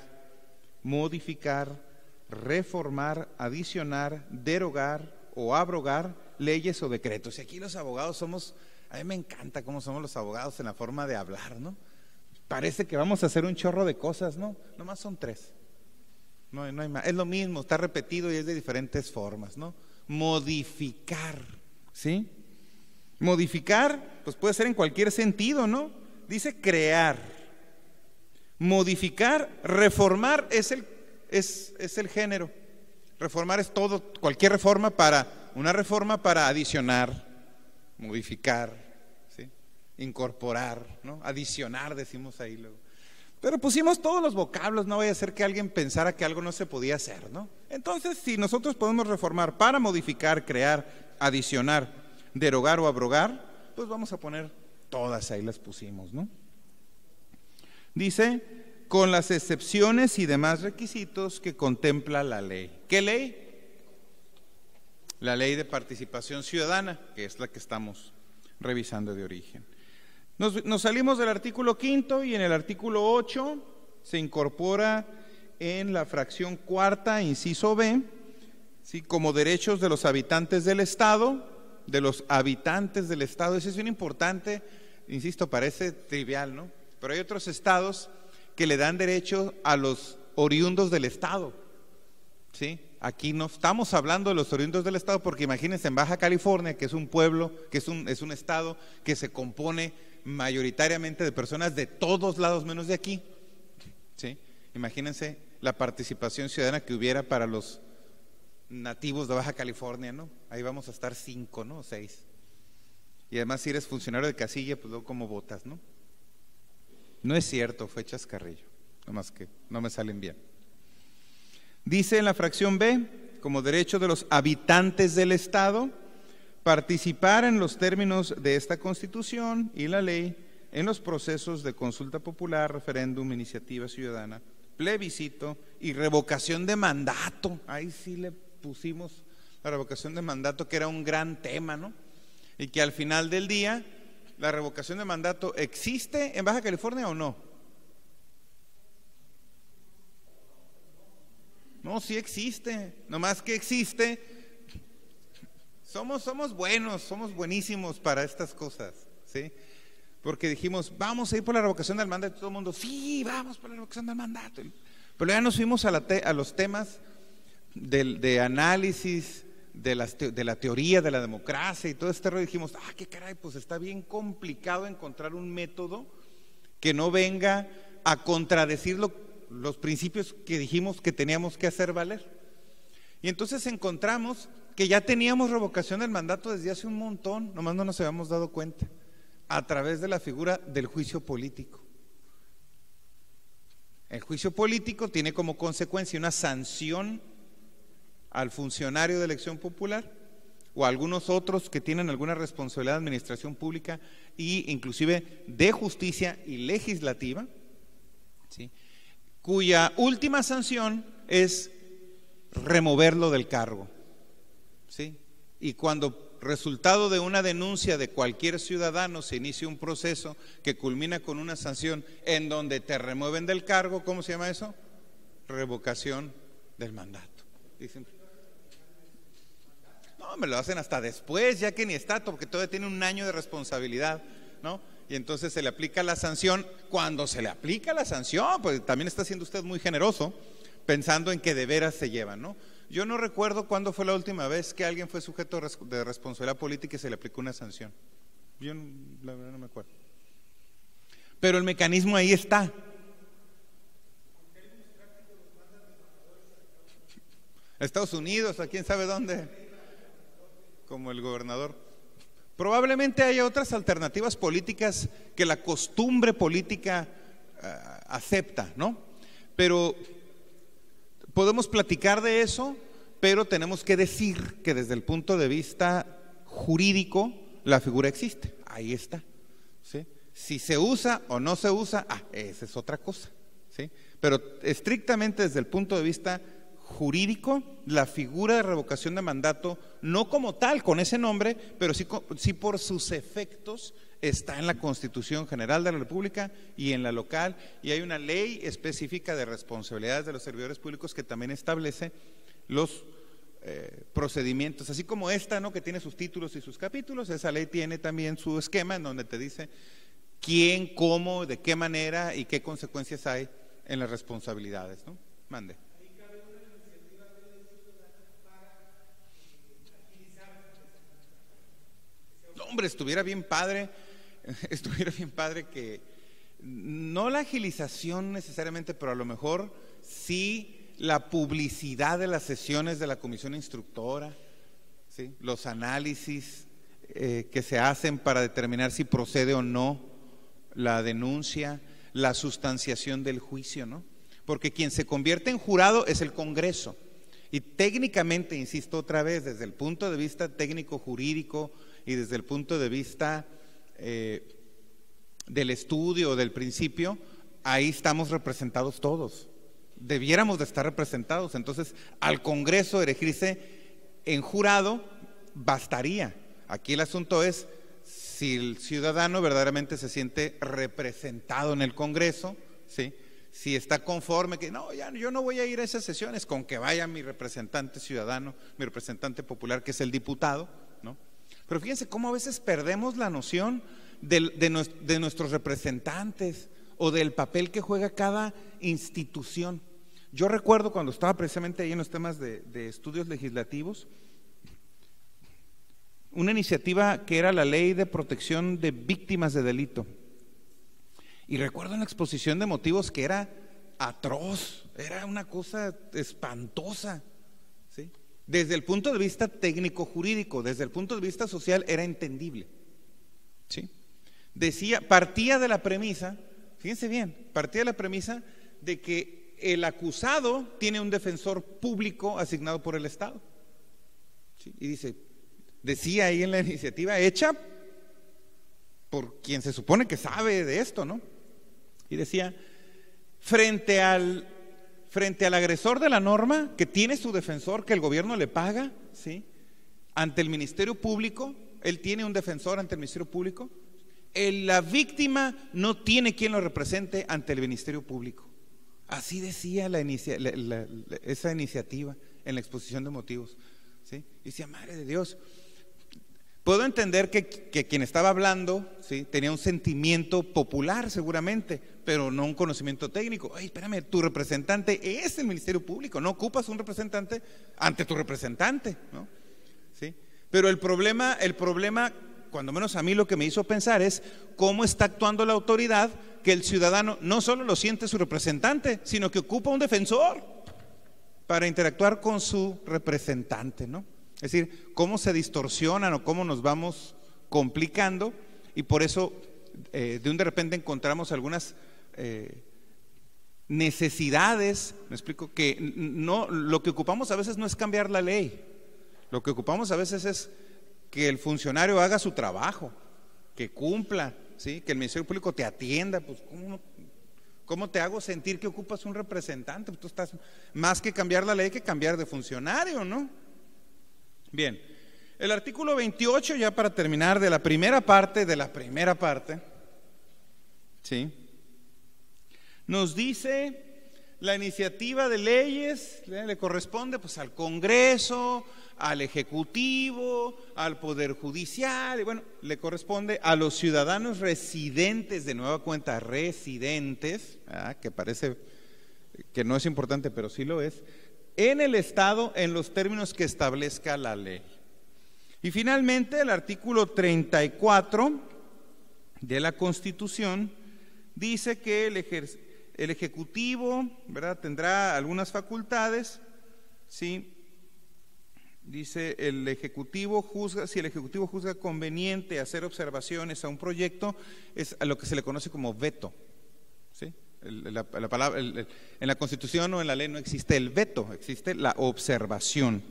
modificar, reformar, adicionar, derogar o abrogar leyes o decretos. Y aquí los abogados somos, a mí me encanta cómo somos los abogados en la forma de hablar, ¿no? Parece que vamos a hacer un chorro de cosas, ¿no? Nomás son 3. No hay más. Es lo mismo, está repetido y es de diferentes formas, ¿no? Modificar, ¿sí? Modificar, pues puede ser en cualquier sentido, ¿no? Dice crear. Modificar, reformar es el género. Reformar es todo, cualquier reforma una reforma para adicionar, modificar, ¿sí? Incorporar, ¿no? Adicionar, decimos ahí luego. Pero pusimos todos los vocablos, no vaya a ser que alguien pensara que algo no se podía hacer, ¿no? Entonces, si nosotros podemos reformar para modificar, crear, adicionar, derogar o abrogar, pues vamos a poner todas, ahí las pusimos, ¿no? Dice, con las excepciones y demás requisitos que contempla la ley. ¿Qué ley? La ley de participación ciudadana, que es la que estamos revisando de origen. Nos salimos del artículo 5 y en el artículo 8 se incorpora en la fracción 4, inciso B, ¿sí? Como derechos de los habitantes del Estado, Eso es bien importante, insisto, parece trivial, ¿no? Pero hay otros estados que le dan derecho a los oriundos del Estado, ¿sí? Aquí no estamos hablando de los oriundos del Estado, porque imagínense en Baja California, que es un pueblo, que es un estado que se compone mayoritariamente de personas de todos lados menos de aquí, ¿sí? Imagínense la participación ciudadana que hubiera para los nativos de Baja California, ¿no? Ahí vamos a estar 5, ¿no? 6. Y además si eres funcionario de casilla, pues luego como votas, ¿no? No es cierto, fue chascarrillo, nomás que no me salen bien. Dice en la fracción B, como derecho de los habitantes del Estado, participar en los términos de esta Constitución y la ley en los procesos de consulta popular, referéndum, iniciativa ciudadana, plebiscito y revocación de mandato. Ahí sí le pusimos la revocación de mandato, que era un gran tema, ¿no? Y que al final del día, la revocación de mandato, ¿existe en Baja California o no? No, sí existe, nomás que existe. Somos buenos, somos buenísimos para estas cosas, ¿sí? Porque dijimos, vamos a ir por la revocación del mandato, y todo el mundo, sí, vamos por la revocación del mandato. Pero ya nos fuimos a los temas de análisis, de la teoría de la democracia y todo este rollo. Dijimos, qué caray, pues está bien complicado encontrar un método que no venga a contradecir los principios que dijimos que teníamos que hacer valer. Y entonces encontramos que ya teníamos revocación del mandato desde hace un montón, nomás no nos habíamos dado cuenta, a través de la figura del juicio político. El juicio político tiene como consecuencia una sanción al funcionario de elección popular o a algunos otros que tienen alguna responsabilidad de administración pública e inclusive de justicia y legislativa, ¿sí?, cuya última sanción es removerlo del cargo, ¿sí? Y cuando resultado de una denuncia de cualquier ciudadano se inicia un proceso que culmina con una sanción en donde te remueven del cargo, ¿cómo se llama eso? Revocación del mandato. Dicen, no, me lo hacen hasta después, ya que ni está, porque todavía tiene un año de responsabilidad, ¿no? Y entonces se le aplica la sanción. Cuando se le aplica la sanción, pues también está siendo usted muy generoso, pensando en que de veras se llevan, ¿no? Yo no recuerdo cuándo fue la última vez que alguien fue sujeto de responsabilidad política y se le aplicó una sanción. Yo la verdad no me acuerdo. Pero el mecanismo ahí está. Estados Unidos, a quién sabe dónde, como el gobernador. Probablemente haya otras alternativas políticas que la costumbre política acepta, ¿no? Pero podemos platicar de eso, pero tenemos que decir que desde el punto de vista jurídico la figura existe, ahí está, ¿sí? Si se usa o no se usa, esa es otra cosa, ¿sí? Pero estrictamente desde el punto de vista jurídico, la figura de revocación de mandato, no como tal con ese nombre, pero sí por sus efectos, está en la Constitución General de la República y en la local, y hay una ley específica de responsabilidades de los servidores públicos que también establece los procedimientos, así como esta, ¿no?, que tiene sus títulos y sus capítulos. Esa ley tiene también su esquema en donde te dice quién, cómo, de qué manera y qué consecuencias hay en las responsabilidades, ¿no? Mande. Hombre, estuviera bien padre que no la agilización necesariamente, pero a lo mejor sí la publicidad de las sesiones de la comisión instructora, ¿sí?, los análisis que se hacen para determinar si procede o no la denuncia, la sustanciación del juicio, ¿no? Porque quien se convierte en jurado es el Congreso, y técnicamente, insisto otra vez, desde el punto de vista técnico jurídico y desde el punto de vista del estudio, del principio, ahí estamos representados todos, debiéramos de estar representados. Entonces al Congreso erigirse en jurado bastaría. Aquí el asunto es si el ciudadano verdaderamente se siente representado en el Congreso, ¿sí?, si está conforme que no, ya yo no voy a ir a esas sesiones, con que vaya mi representante ciudadano, mi representante popular, que es el diputado, ¿no? Pero fíjense cómo a veces perdemos la noción de nuestros representantes o del papel que juega cada institución. Yo recuerdo cuando estaba precisamente ahí en los temas de estudios legislativos, una iniciativa que era la Ley de Protección de Víctimas de Delito. Y recuerdo en la exposición de motivos que era atroz, era una cosa espantosa, ¿sí? Desde el punto de vista técnico-jurídico, desde el punto de vista social era entendible, ¿sí? Partía de la premisa, fíjense bien, partía de la premisa de que el acusado tiene un defensor público asignado por el Estado, ¿sí? Y decía ahí en la iniciativa, hecha por quien se supone que sabe de esto, ¿no? Y decía, frente al agresor de la norma, que tiene su defensor, que el gobierno le paga, ¿sí?, ante el Ministerio Público, él tiene un defensor ante el Ministerio Público, la víctima no tiene quien lo represente ante el Ministerio Público. Así decía esa iniciativa en la exposición de motivos, ¿sí? Y decía, madre de Dios, puedo entender que quien estaba hablando, ¿sí?, tenía un sentimiento popular seguramente, pero no un conocimiento técnico. Ay, espérame, tu representante es el Ministerio Público, no ocupas un representante ante tu representante, ¿no? ¿Sí? Pero el problema, cuando menos a mí lo que me hizo pensar es cómo está actuando la autoridad que el ciudadano no solo lo siente su representante, sino que ocupa un defensor para interactuar con su representante, ¿no? Es decir, cómo se distorsionan o cómo nos vamos complicando, y por eso de repente encontramos algunas necesidades, me explico, que no, lo que ocupamos a veces no es cambiar la ley, lo que ocupamos a veces es que el funcionario haga su trabajo, que cumpla, ¿sí? Que el Ministerio Público te atienda. Pues ¿cómo te hago sentir que ocupas un representante? Pues tú estás más que cambiar la ley, que cambiar de funcionario, ¿no? Bien, el artículo 28, ya para terminar de la primera parte, ¿sí? Nos dice: la iniciativa de leyes le corresponde pues al Congreso, al Ejecutivo, al Poder Judicial, y bueno, le corresponde a los ciudadanos residentes, de nueva cuenta residentes, que parece que no es importante, pero sí lo es, en el Estado, en los términos que establezca la ley. Y finalmente el artículo 34 de la Constitución dice que el Ejecutivo, ¿verdad?, tendrá algunas facultades, ¿sí? Dice: el Ejecutivo juzga, si el Ejecutivo juzga conveniente hacer observaciones a un proyecto, es a lo que se le conoce como veto, ¿sí? La palabra, en la Constitución o en la ley no existe el veto, existe la observación.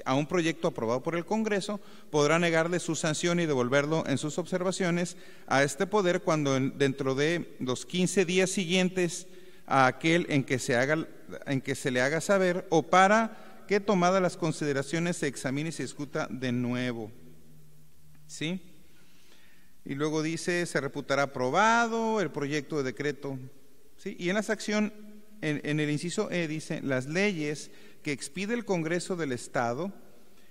A un proyecto aprobado por el Congreso podrá negarle su sanción y devolverlo en sus observaciones a este poder cuando dentro de los 15 días siguientes a aquel en que se le haga saber, o para que tomadas las consideraciones se examine y se discuta de nuevo, ¿sí? Y luego dice: se reputará aprobado el proyecto de decreto, ¿sí? Y en la sección, en el inciso E dice: las leyes que expide el Congreso del Estado,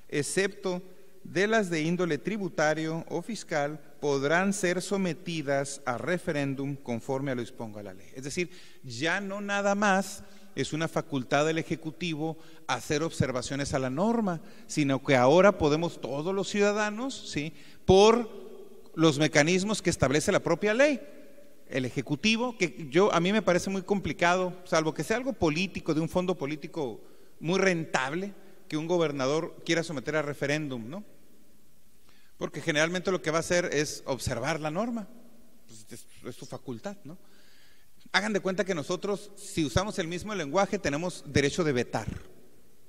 excepto de las de índole tributario o fiscal, podrán ser sometidas a referéndum conforme a lo disponga la ley. Es decir, ya no nada más es una facultad del Ejecutivo hacer observaciones a la norma, sino que ahora podemos todos los ciudadanos, ¿sí?, por los mecanismos que establece la propia ley. El Ejecutivo, que a mí me parece muy complicado, salvo que sea algo político, de un fondo político muy rentable, que un gobernador quiera someter a referéndum, ¿no? Porque generalmente lo que va a hacer es observar la norma, pues es su facultad, ¿no? Hagan de cuenta que nosotros, si usamos el mismo lenguaje, tenemos derecho de vetar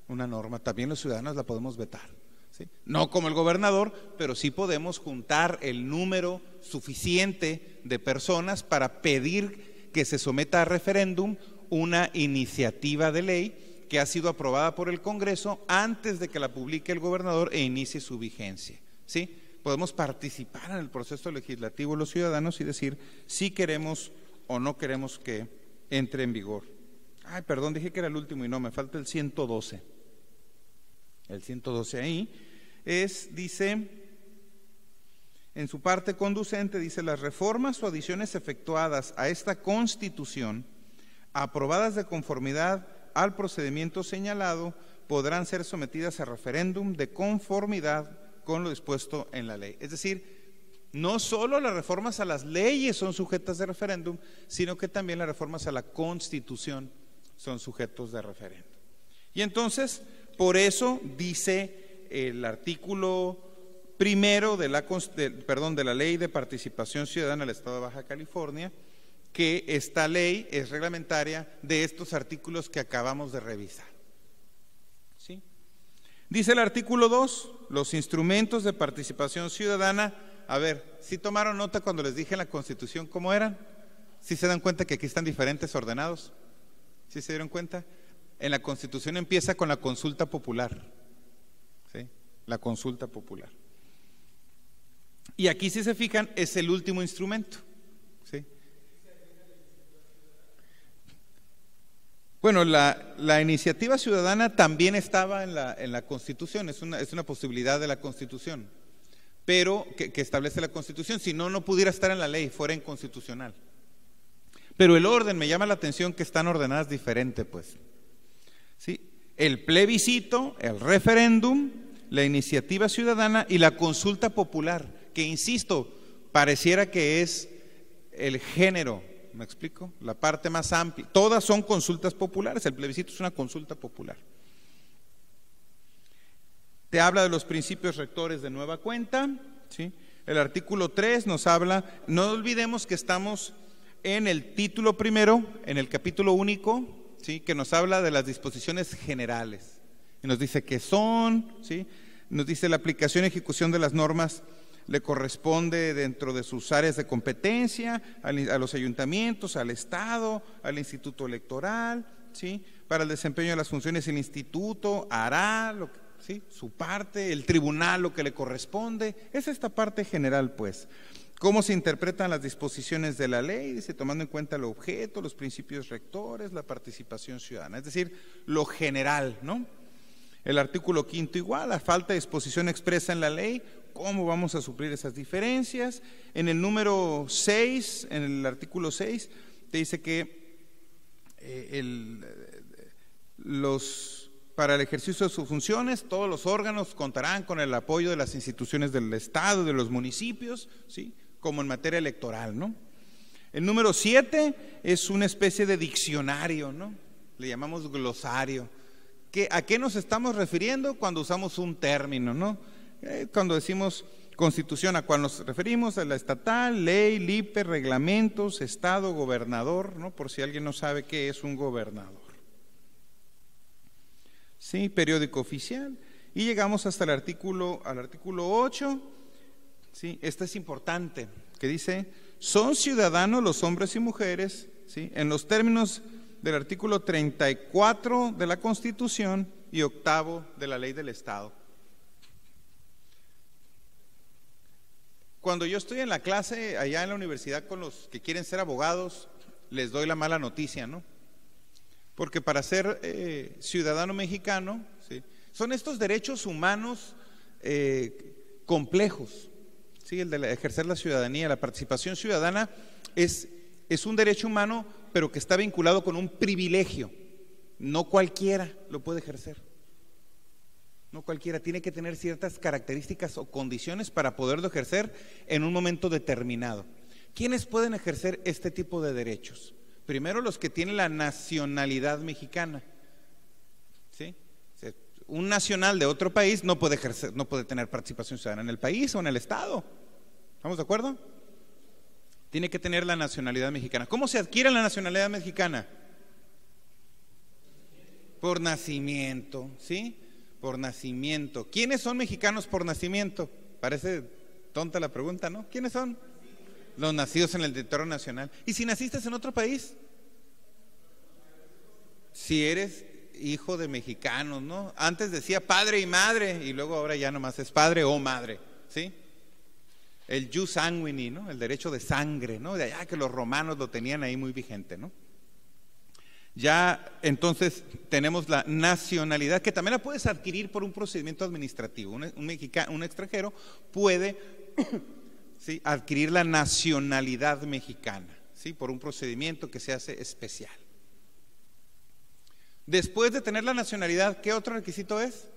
una norma. También los ciudadanos la podemos vetar, ¿sí? No como el gobernador, pero sí podemos juntar el número suficiente de personas para pedir que se someta a referéndum una iniciativa de ley que ha sido aprobada por el Congreso antes de que la publique el gobernador e inicie su vigencia, ¿sí? Podemos participar en el proceso legislativo los ciudadanos y decir si queremos o no queremos que entre en vigor. Ay, perdón, dije que era el último y no, me falta el 112. El 112 ahí dice, en su parte conducente, dice: las reformas o adiciones efectuadas a esta Constitución, aprobadas de conformidad al procedimiento señalado, podrán ser sometidas a referéndum de conformidad con lo dispuesto en la ley. Es decir, no solo las reformas a las leyes son sujetas de referéndum, sino que también las reformas a la Constitución son sujetos de referéndum. Y entonces, por eso dice el artículo primero de la Ley de Participación Ciudadana del Estado de Baja California, que esta ley es reglamentaria de estos artículos que acabamos de revisar, ¿sí? Dice el artículo 2, los instrumentos de participación ciudadana. A ver, ¿sí tomaron nota cuando les dije en la Constitución cómo eran? ¿Sí se dan cuenta que aquí están diferentes ordenados? ¿Sí se dieron cuenta? En la Constitución empieza con la consulta popular, ¿sí? La consulta popular. Y aquí, si se fijan, es el último instrumento, ¿sí? Bueno, la iniciativa ciudadana también estaba en la Constitución, es una posibilidad de la Constitución, pero que establece la Constitución. Si no, no pudiera estar en la ley, fuera inconstitucional. Pero el orden, me llama la atención que están ordenadas diferente, pues, ¿sí? El plebiscito, el referéndum, la iniciativa ciudadana y la consulta popular, que insisto, pareciera que es el género ¿me explico? La parte más amplia. Todas son consultas populares, el plebiscito es una consulta popular. Te habla de los principios rectores de nueva cuenta, ¿sí? El artículo 3 nos habla, no olvidemos que estamos en el título primero, en el capítulo único, ¿sí? Que nos habla de las disposiciones generales. Y nos dice qué son, ¿sí? Nos dice la aplicación y ejecución de las normas le corresponde dentro de sus áreas de competencia a los ayuntamientos, al Estado, al Instituto Electoral, ¿sí? Para el desempeño de las funciones el instituto hará lo que, ¿sí? Su parte, el tribunal lo que le corresponde. Es esta parte general, pues. ¿Cómo se interpretan las disposiciones de la ley? Dice, tomando en cuenta el objeto, los principios rectores, la participación ciudadana, es decir, lo general, ¿no? El artículo 5 igual, la falta de disposición expresa en la ley, ¿cómo vamos a suplir esas diferencias? En el número 6, en el artículo 6, te dice que para el ejercicio de sus funciones, todos los órganos contarán con el apoyo de las instituciones del Estado, de los municipios, ¿sí? Como en materia electoral, ¿no? El número 7 es una especie de diccionario, ¿no? Le llamamos glosario. ¿A qué nos estamos refiriendo cuando usamos un término, ¿no? Cuando decimos constitución, ¿a cuál nos referimos? A la estatal, ley, lipe, reglamentos, estado, gobernador, ¿no? Por si alguien no sabe qué es un gobernador. Sí, periódico oficial. Y llegamos hasta al artículo 8. Sí, este es importante, que dice, son ciudadanos los hombres y mujeres, ¿sí? En los términos del artículo 34 de la Constitución y 8 de la Ley del Estado. Cuando yo estoy en la clase allá en la universidad con los que quieren ser abogados, les doy la mala noticia, ¿no? Porque para ser ciudadano mexicano, ¿sí? Son estos derechos humanos complejos, ¿sí? El de ejercer la ciudadanía, la participación ciudadana es un derecho humano, pero que está vinculado con un privilegio. No cualquiera lo puede ejercer. No cualquiera, tiene que tener ciertas características o condiciones para poderlo ejercer en un momento determinado. ¿Quiénes pueden ejercer este tipo de derechos? Primero, los que tienen la nacionalidad mexicana, ¿sí? Un nacional de otro país no puede ejercer, no puede tener participación ciudadana en el país o en el Estado. ¿Estamos de acuerdo? Tiene que tener la nacionalidad mexicana. ¿Cómo se adquiere la nacionalidad mexicana? Por nacimiento, ¿sí? Por nacimiento. ¿Quiénes son mexicanos por nacimiento? Parece tonta la pregunta, ¿no? ¿Quiénes son? Los nacidos en el territorio nacional. ¿Y si naciste en otro país? Si eres hijo de mexicanos, ¿no? Antes decía padre y madre y luego ahora ya nomás es padre o madre, ¿sí? El jus sanguini, ¿no? El derecho de sangre, ¿no? De allá que los romanos lo tenían ahí muy vigente, ¿no? Ya entonces tenemos la nacionalidad, que también la puedes adquirir por un procedimiento administrativo. Un extranjero puede ¿sí? adquirir la nacionalidad mexicana, ¿sí? Por un procedimiento que se hace especial. Después de tener la nacionalidad, ¿qué otro requisito es?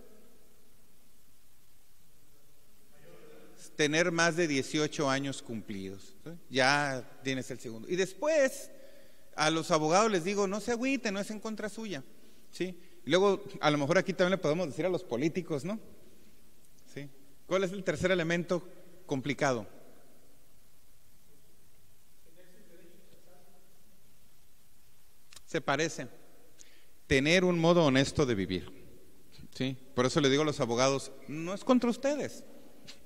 Tener más de 18 años cumplidos, ¿sí? Ya tienes el segundo. Y después a los abogados les digo, no se agüiten, no es en contra suya, ¿sí? Y luego a lo mejor aquí también le podemos decir a los políticos, ¿no? ¿Sí? ¿Cuál es el tercer elemento complicado? Se parece. Tener un modo honesto de vivir, ¿sí? Por eso le digo a los abogados, no es contra ustedes,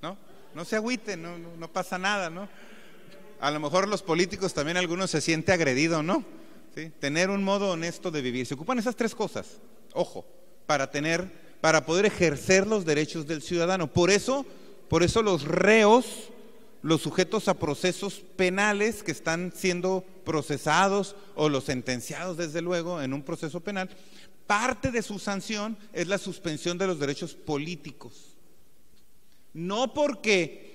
¿no? No se agüiten, no pasa nada, ¿no? A lo mejor los políticos también algunos se sienten agredidos, ¿no? ¿Sí? Tener un modo honesto de vivir. Se ocupan esas tres cosas, ojo, para poder ejercer los derechos del ciudadano. Por eso los reos, los sujetos a procesos penales que están siendo procesados o los sentenciados desde luego en un proceso penal, parte de su sanción es la suspensión de los derechos políticos. No porque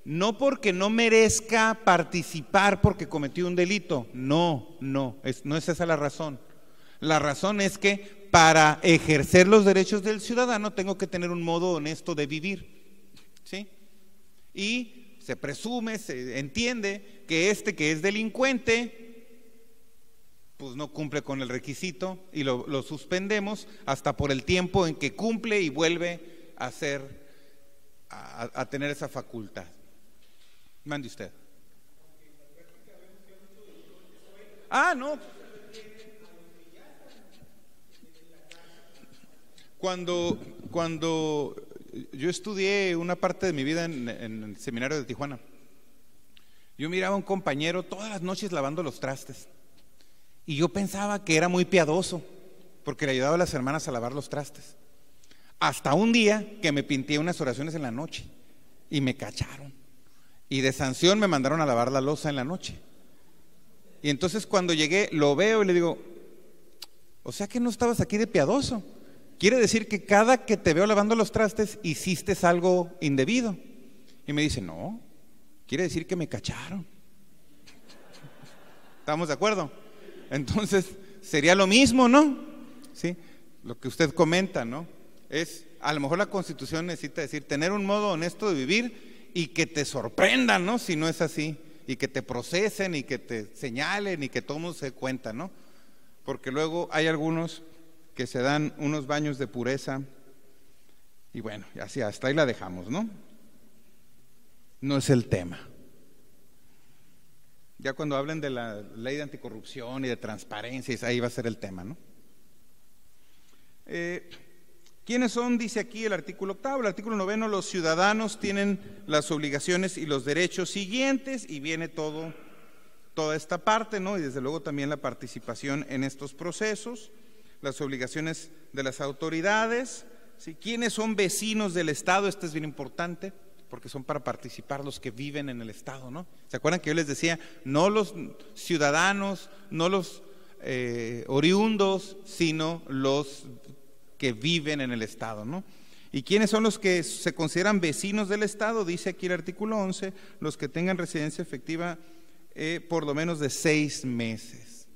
no merezca participar porque cometió un delito, no es esa la razón. La razón es que para ejercer los derechos del ciudadano tengo que tener un modo honesto de vivir, ¿sí? Y se presume, se entiende que que es delincuente, pues no cumple con el requisito y lo suspendemos hasta por el tiempo en que cumple y vuelve a tener esa facultad. Mande usted. No. Cuando yo estudié una parte de mi vida en el seminario de Tijuana, yo miraba a un compañero todas las noches lavando los trastes. Y yo pensaba que era muy piadoso, porque le ayudaba a las hermanas a lavar los trastes. Hasta un día que me pinté unas oraciones en la noche y me cacharon. Y de sanción me mandaron a lavar la loza en la noche. Y entonces cuando llegué lo veo y le digo, o sea que no estabas aquí de piadoso. Quiere decir que cada que te veo lavando los trastes hiciste algo indebido. Y me dice, no, quiere decir que me cacharon. ¿Estamos de acuerdo? Entonces sería lo mismo, ¿no? ¿Sí? Lo que usted comenta, ¿no? Es, a lo mejor la Constitución necesita decir, tener un modo honesto de vivir y que te sorprendan, ¿no? Si no es así, y que te procesen y que te señalen y que todo el mundo se dé cuenta, ¿no? Porque luego hay algunos que se dan unos baños de pureza y bueno, así hasta ahí la dejamos, ¿no? No es el tema. Ya cuando hablen de la ley de anticorrupción y de transparencia, ahí va a ser el tema, ¿no? ¿Quiénes son? Dice aquí el artículo 8, el artículo 9, los ciudadanos tienen las obligaciones y los derechos siguientes, y viene toda esta parte, ¿no? Y desde luego también la participación en estos procesos, las obligaciones de las autoridades, ¿sí? ¿Quiénes son vecinos del Estado? Esto es bien importante, porque son para participar los que viven en el Estado, ¿no? ¿Se acuerdan que yo les decía, no los ciudadanos, no los oriundos, sino los que viven en el Estado, ¿no? ¿Y quiénes son los que se consideran vecinos del Estado? Dice aquí el artículo 11, los que tengan residencia efectiva por lo menos de 6 meses.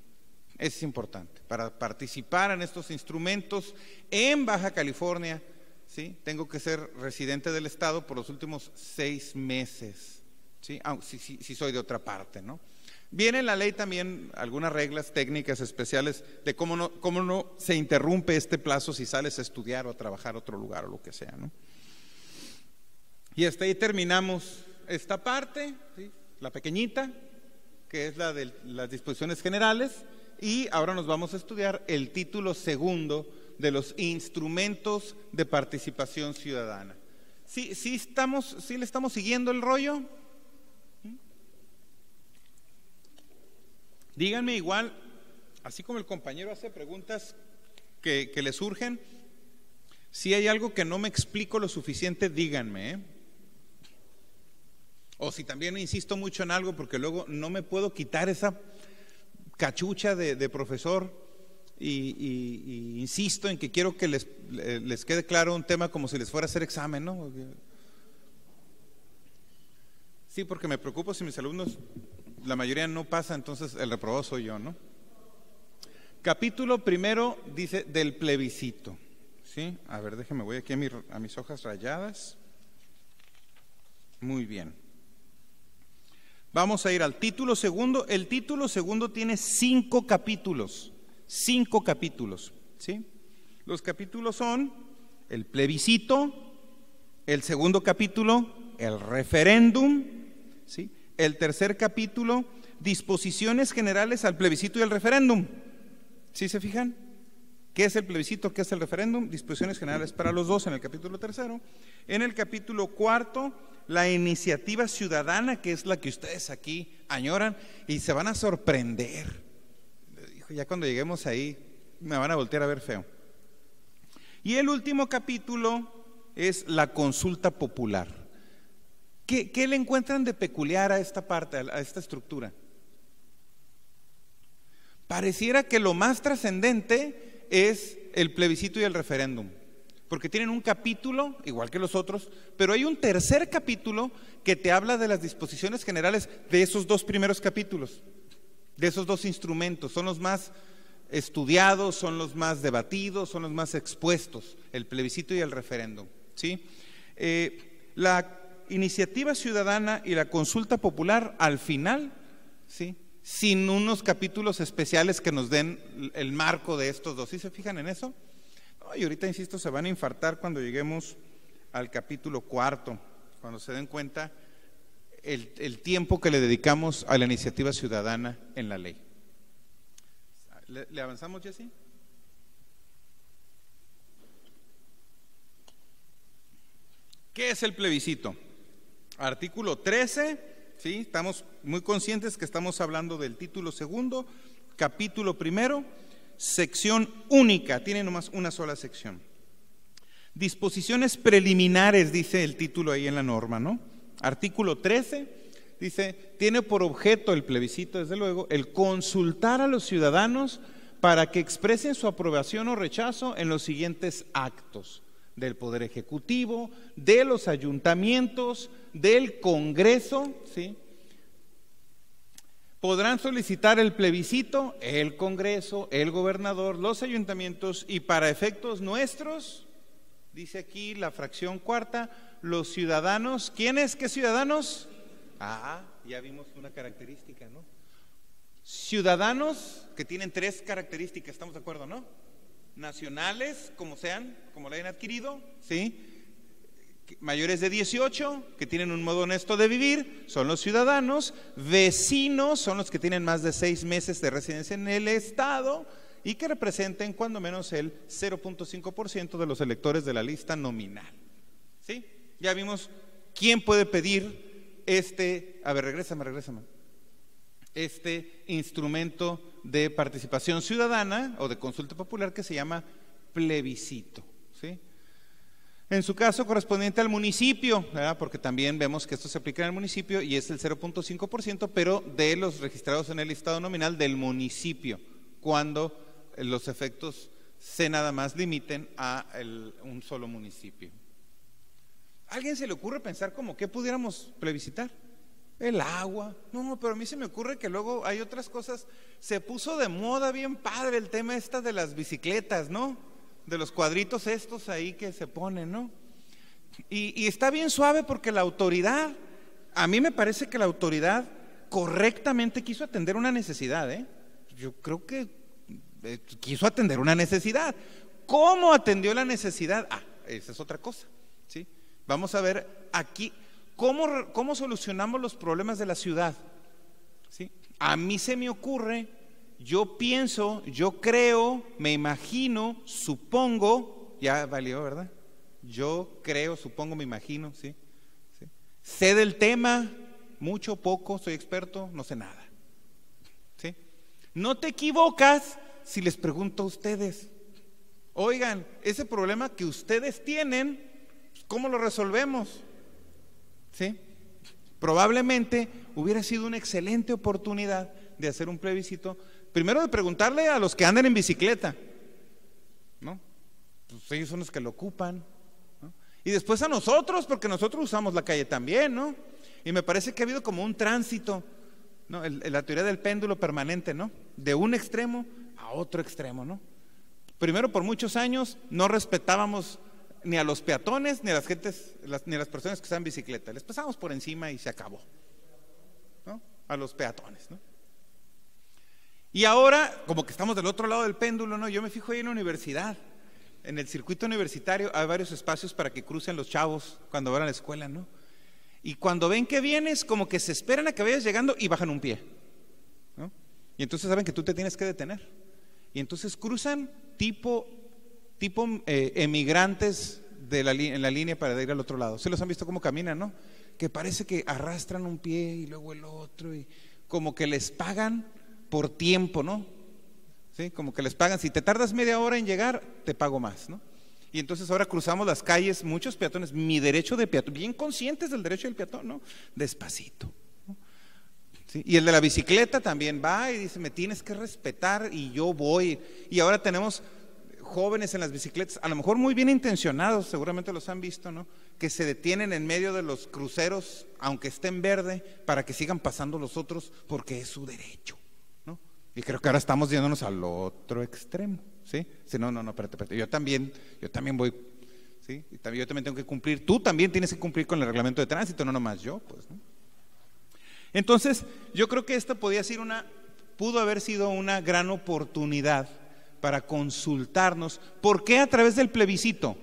Eso es importante, para participar en estos instrumentos en Baja California, ¿sí? Tengo que ser residente del Estado por los últimos 6 meses, ¿sí? Si soy de otra parte, ¿no? Viene en la ley también algunas reglas técnicas especiales de cómo no se interrumpe este plazo si sales a estudiar o a trabajar a otro lugar o lo que sea, ¿no? Y hasta ahí terminamos esta parte, ¿sí? La pequeñita, que es la de las disposiciones generales, y ahora nos vamos a estudiar el título segundo de los instrumentos de participación ciudadana. ¿Sí le estamos siguiendo el rollo? Díganme igual, así como el compañero hace preguntas que le surgen, si hay algo que no me explico lo suficiente, díganme, ¿eh? O si también insisto mucho en algo, porque luego no me puedo quitar esa cachucha de profesor y insisto en que quiero que les quede claro un tema como si les fuera a hacer examen, ¿no? Sí, porque me preocupo si mis alumnos, la mayoría no pasa, entonces el reprobado soy yo, ¿no? Capítulo primero dice del plebiscito, ¿sí? A ver, déjeme, voy aquí a mis hojas rayadas. Muy bien. Vamos a ir al título segundo. El título segundo tiene 5 capítulos. 5 capítulos, ¿sí? Los capítulos son el plebiscito, el segundo capítulo, el referéndum, ¿sí? El tercer capítulo, disposiciones generales al plebiscito y al referéndum. ¿Sí se fijan? ¿Qué es el plebiscito? ¿Qué es el referéndum? Disposiciones generales para los dos en el capítulo tercero. En el capítulo cuarto, la iniciativa ciudadana, que es la que ustedes aquí añoran y se van a sorprender. Ya cuando lleguemos ahí me van a voltear a ver feo. Y el último capítulo es la consulta popular. ¿Qué le encuentran de peculiar a esta parte, a esta estructura? Pareciera que lo más trascendente es el plebiscito y el referéndum, porque tienen un capítulo, igual que los otros, pero hay un tercer capítulo que te habla de las disposiciones generales de esos 2 primeros capítulos, de esos 2 instrumentos. Son los más estudiados, son los más debatidos, son los más expuestos, el plebiscito y el referéndum, ¿sí? La iniciativa ciudadana y la consulta popular al final, ¿sí? sin unos capítulos especiales que nos den el marco de estos dos. ¿Sí se fijan en eso? No, y ahorita, insisto, se van a infartar cuando lleguemos al capítulo 4, cuando se den cuenta el tiempo que le dedicamos a la iniciativa ciudadana en la ley. ¿Le avanzamos, Jessy? ¿Qué es el plebiscito? Artículo 13, ¿sí? Estamos muy conscientes que estamos hablando del título segundo, capítulo primero, sección única, tiene nomás una sola sección. Disposiciones preliminares, dice el título ahí en la norma, ¿no? Artículo 13, dice, tiene por objeto el plebiscito, desde luego, el consultar a los ciudadanos para que expresen su aprobación o rechazo en los siguientes actos: del Poder Ejecutivo, de los ayuntamientos, del Congreso, ¿sí? Podrán solicitar el plebiscito el Congreso, el gobernador, los ayuntamientos, y para efectos nuestros, dice aquí la fracción cuarta, los ciudadanos. ¿Quiénes? ¿Qué ciudadanos? Ya vimos una característica, ¿no? Ciudadanos que tienen tres características, ¿estamos de acuerdo, no? Nacionales, como sean, como la hayan adquirido, ¿sí? Mayores de 18, que tienen un modo honesto de vivir, son los ciudadanos. Vecinos son los que tienen más de 6 meses de residencia en el estado y que representen cuando menos el 0.5% de los electores de la lista nominal, ¿sí? Ya vimos quién puede pedir regrésame, este instrumento de participación ciudadana o de consulta popular que se llama plebiscito, ¿sí? En su caso correspondiente al municipio, ¿verdad? Porque también vemos que esto se aplica en el municipio y es el 0.5%, pero de los registrados en el listado nominal del municipio, cuando los efectos se nada más limiten a un solo municipio. ¿A alguien se le ocurre pensar como qué pudiéramos plebiscitar? El agua. No, pero a mí se me ocurre que luego hay otras cosas. Se puso de moda bien padre el tema de las bicicletas, ¿no? De los cuadritos estos ahí que se ponen, ¿no? Y está bien suave porque la autoridad, a mí me parece que la autoridad correctamente quiso atender una necesidad, ¿eh? Yo creo que quiso atender una necesidad. ¿Cómo atendió la necesidad? Esa es otra cosa, ¿sí? Vamos a ver aquí cómo solucionamos los problemas de la ciudad, ¿sí? A mí se me ocurre, yo pienso, yo creo, me imagino, supongo, ya valió, ¿verdad? Yo creo, supongo, me imagino, ¿sí? ¿Sí? Sé del tema, mucho, poco, soy experto, no sé nada, ¿sí? No te equivocas si les pregunto a ustedes, oigan, ese problema que ustedes tienen, ¿cómo lo resolvemos? ¿Sí? Probablemente hubiera sido una excelente oportunidad de hacer un plebiscito, primero de preguntarle a los que andan en bicicleta, ¿no? Pues ellos son los que lo ocupan, ¿no? Y después a nosotros, porque nosotros usamos la calle también, ¿no? Y me parece que ha habido como un tránsito, ¿no? La teoría del péndulo permanente, ¿no? De un extremo a otro extremo, ¿no? Primero, por muchos años no respetábamos ni a los peatones ni a ni a las personas que usaban bicicleta, les pasamos por encima y se acabó, ¿no? A los peatones, ¿no? Y ahora, como que estamos del otro lado del péndulo, ¿no? Yo me fijo ahí en la universidad, en el circuito universitario hay varios espacios para que crucen los chavos cuando van a la escuela, ¿no? Y cuando ven que vienes, como que se esperan a que vayas llegando y bajan un pie, ¿no? Y entonces saben que tú te tienes que detener. Y entonces cruzan tipo emigrantes en la línea para ir al otro lado. ¿Se los han visto cómo caminan, no? Que parece que arrastran un pie y luego el otro, y como que les pagan por tiempo, ¿no? ¿Sí? Como que les pagan, si te tardas media hora en llegar, te pago más, ¿no? Y entonces ahora cruzamos las calles, muchos peatones, mi derecho de peatón, bien conscientes del derecho del peatón, ¿no? Despacito, ¿no? ¿Sí? Y el de la bicicleta también va y dice, me tienes que respetar y yo voy. Y ahora tenemos jóvenes en las bicicletas, a lo mejor muy bien intencionados, seguramente los han visto, ¿no? Que se detienen en medio de los cruceros, aunque esté en verde, para que sigan pasando los otros, porque es su derecho, ¿no? Y creo que ahora estamos yéndonos al otro extremo, ¿sí? Si no, espérate, yo también voy, ¿sí? Y yo también tengo que cumplir, tú también tienes que cumplir con el reglamento de tránsito, no nomás yo, pues, ¿no? Entonces, yo creo que esta pudo haber sido una gran oportunidad para consultarnos. ¿Por qué a través del plebiscito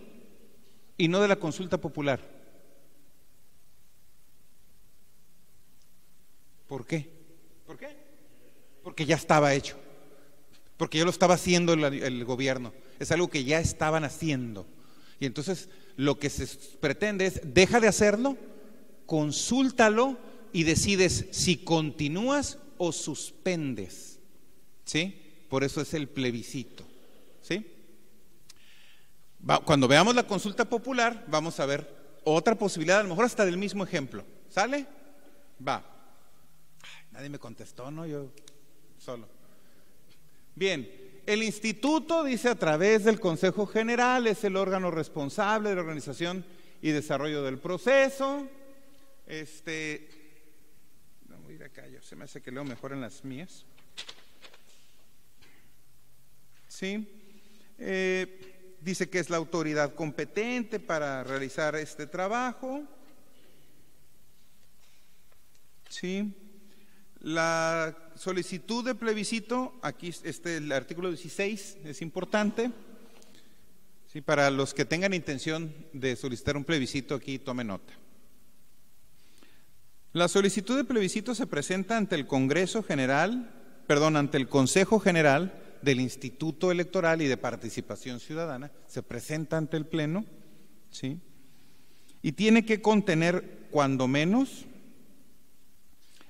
y no de la consulta popular? ¿Por qué? ¿Por qué? Porque ya estaba hecho, porque ya lo estaba haciendo el gobierno, es algo que ya estaban haciendo. Y entonces lo que se pretende es, deja de hacerlo, consúltalo y decides si continúas o suspendes, ¿sí? Por eso es el plebiscito, ¿sí? Cuando veamos la consulta popular, vamos a ver otra posibilidad, a lo mejor hasta del mismo ejemplo. ¿Sale? Va. Ay, nadie me contestó, ¿no? Yo solo. Bien, el instituto dice a través del Consejo General, es el órgano responsable de la organización y desarrollo del proceso. No voy a ir acá, yo se me hace que leo mejor en las mías. Sí. Dice que es la autoridad competente para realizar este trabajo. Sí. La solicitud de plebiscito, aquí el artículo 16 es importante. Sí, para los que tengan intención de solicitar un plebiscito, aquí tome nota. La solicitud de plebiscito se presenta ante el Consejo General del Instituto Electoral y de Participación Ciudadana, se presenta ante el Pleno, ¿sí? Y tiene que contener, cuando menos,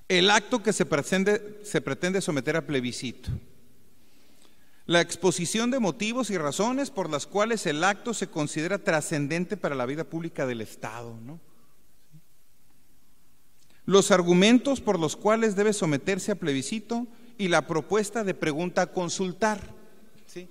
el acto que se pretende someter a plebiscito, la exposición de motivos y razones por las cuales el acto se considera trascendente para la vida pública del Estado, ¿no? Los argumentos por los cuales debe someterse a plebiscito y la propuesta de pregunta a consultar, ¿sí?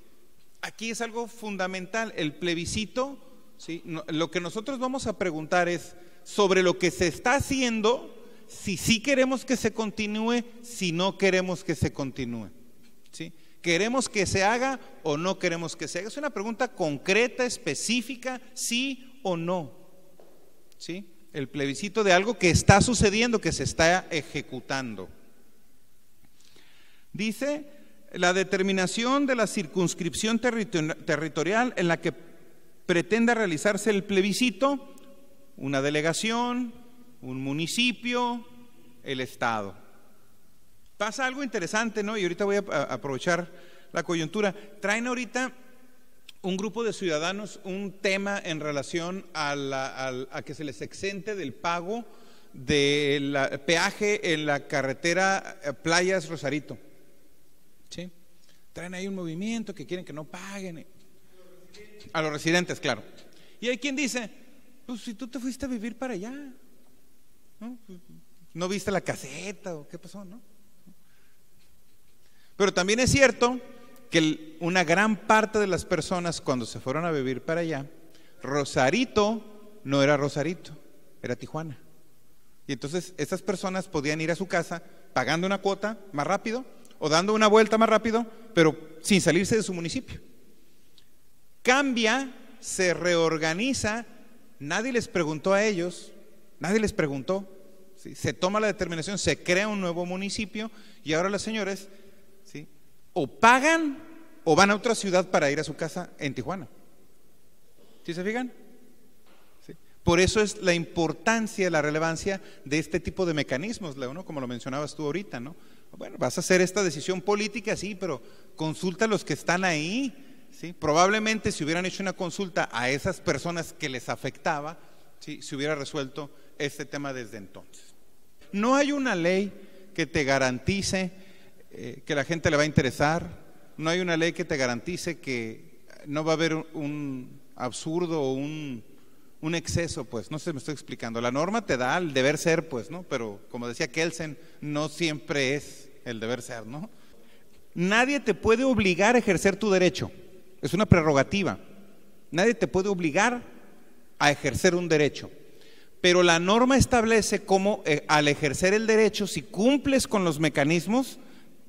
Aquí es algo fundamental, el plebiscito, ¿sí? Lo que nosotros vamos a preguntar es sobre lo que se está haciendo, si sí queremos que se continúe, si no queremos que se continúe, ¿sí? ¿Queremos que se haga o no queremos que se haga? Es una pregunta concreta, específica, sí o no, ¿sí? El plebiscito de algo que está sucediendo, que se está ejecutando. Dice, la determinación de la circunscripción territorial en la que pretenda realizarse el plebiscito, una delegación, un municipio, el Estado. Pasa algo interesante, ¿no? Y ahorita voy a aprovechar la coyuntura. Traen ahorita un grupo de ciudadanos un tema en relación a que se les exente del pago del peaje en la carretera Playas Rosarito. ¿Sí? Traen ahí un movimiento que quieren que no paguen. A los residentes, claro. Y hay quien dice, pues si tú te fuiste a vivir para allá, ¿no? ¿No viste la caseta o qué pasó, no? Pero también es cierto que una gran parte de las personas cuando se fueron a vivir para allá, Rosarito no era Rosarito, era Tijuana. Y entonces esas personas podían ir a su casa pagando una cuota más rápido o dando una vuelta más rápido, pero sin salirse de su municipio. Cambia, se reorganiza, nadie les preguntó a ellos, nadie les preguntó, ¿sí? Se toma la determinación, se crea un nuevo municipio y ahora los señores, ¿sí?, o pagan o van a otra ciudad para ir a su casa en Tijuana. ¿Sí se fijan? ¿Sí? Por eso es la importancia, la relevancia de este tipo de mecanismos, Leo, ¿no? Como lo mencionabas tú ahorita, ¿no? Bueno, vas a hacer esta decisión política, sí, pero consulta a los que están ahí, ¿sí? Probablemente si hubieran hecho una consulta a esas personas que les afectaba, ¿sí?, se hubiera resuelto este tema desde entonces. No hay una ley que te garantice que la gente le va a interesar, no hay una ley que te garantice que no va a haber un absurdo o un exceso, pues, no sé, me estoy explicando. La norma te da el deber ser, pues, ¿no? Pero como decía Kelsen, no siempre es el deber ser, ¿no? Nadie te puede obligar a ejercer tu derecho, es una prerrogativa. Nadie te puede obligar a ejercer un derecho, pero la norma establece cómo al ejercer el derecho, si cumples con los mecanismos,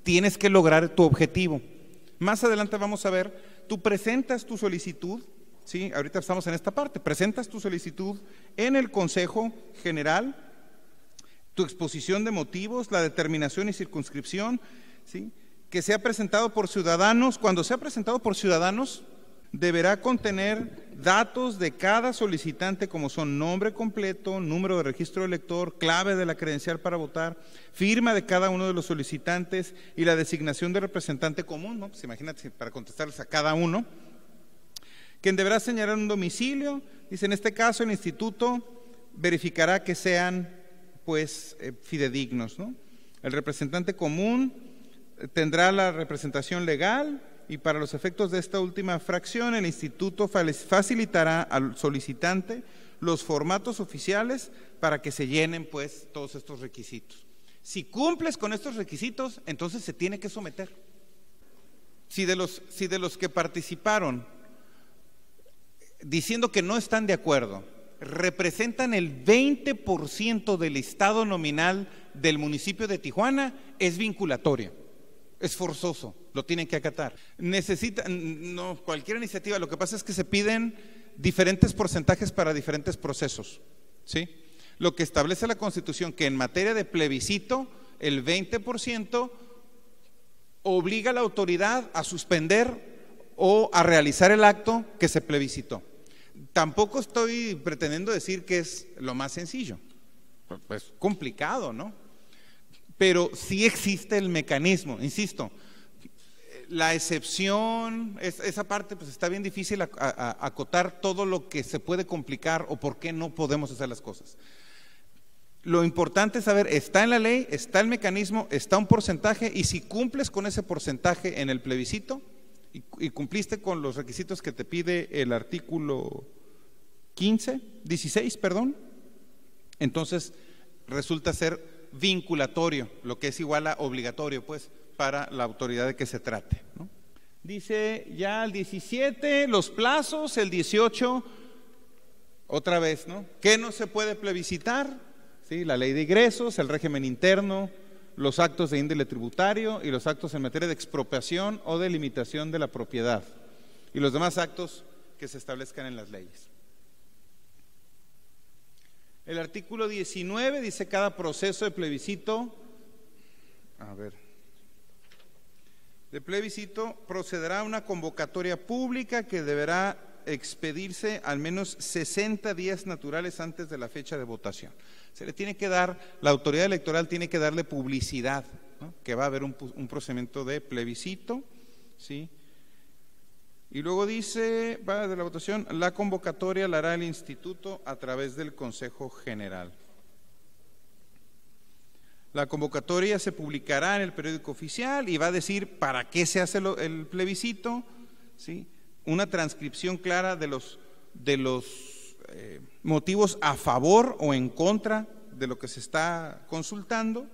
tienes que lograr tu objetivo. Más adelante vamos a ver, tú presentas tu solicitud, ¿sí? Ahorita estamos en esta parte, presentas tu solicitud en el Consejo General, tu exposición de motivos, la determinación y circunscripción, ¿sí?, que sea presentado por ciudadanos. Cuando sea presentado por ciudadanos, deberá contener datos de cada solicitante, como son nombre completo, número de registro de elector, clave de la credencial para votar, firma de cada uno de los solicitantes y la designación de representante común, ¿no? Pues imagínate, para contestarles a cada uno, quien deberá señalar un domicilio. Dice, en este caso el instituto verificará que sean, pues, fidedignos, ¿no? El representante común tendrá la representación legal, y para los efectos de esta última fracción, el instituto facilitará al solicitante los formatos oficiales para que se llenen, pues, todos estos requisitos. Si cumples con estos requisitos, entonces se tiene que someter. Si de los que participaron diciendo que no están de acuerdo representan el 20% del estado nominal del municipio de Tijuana, es vinculatoria. Es forzoso, lo tienen que acatar. No, cualquier iniciativa, lo que pasa es que se piden diferentes porcentajes para diferentes procesos, ¿sí? Lo que establece la Constitución, que en materia de plebiscito, el 20% obliga a la autoridad a suspender o a realizar el acto que se plebiscitó. Tampoco estoy pretendiendo decir que es lo más sencillo, pues complicado, ¿no? Pero sí existe el mecanismo, insisto, la excepción, esa parte pues está bien difícil acotar todo lo que se puede complicar o por qué no podemos hacer las cosas. Lo importante es saber, está en la ley, está el mecanismo, está un porcentaje, y si cumples con ese porcentaje en el plebiscito y cumpliste con los requisitos que te pide el artículo 16, entonces resulta ser vinculatorio, lo que es igual a obligatorio, pues, para la autoridad de que se trate, ¿no? Dice ya el 17, los plazos, el 18, otra vez, ¿no? ¿Qué no se puede plebiscitar? ¿Sí? La ley de ingresos, el régimen interno, los actos de índole tributario y los actos en materia de expropiación o de limitación de la propiedad, y los demás actos que se establezcan en las leyes. El artículo 19 dice, cada proceso de plebiscito, procederá a una convocatoria pública que deberá expedirse al menos 60 días naturales antes de la fecha de votación. Se le tiene que dar, la autoridad electoral tiene que darle publicidad, ¿no?, que va a haber un procedimiento de plebiscito, ¿sí? Y luego dice, va de la votación, la convocatoria la hará el instituto a través del Consejo General. La convocatoria se publicará en el periódico oficial y va a decir para qué se hace el plebiscito, ¿sí? Una transcripción clara de los motivos a favor o en contra de lo que se está consultando,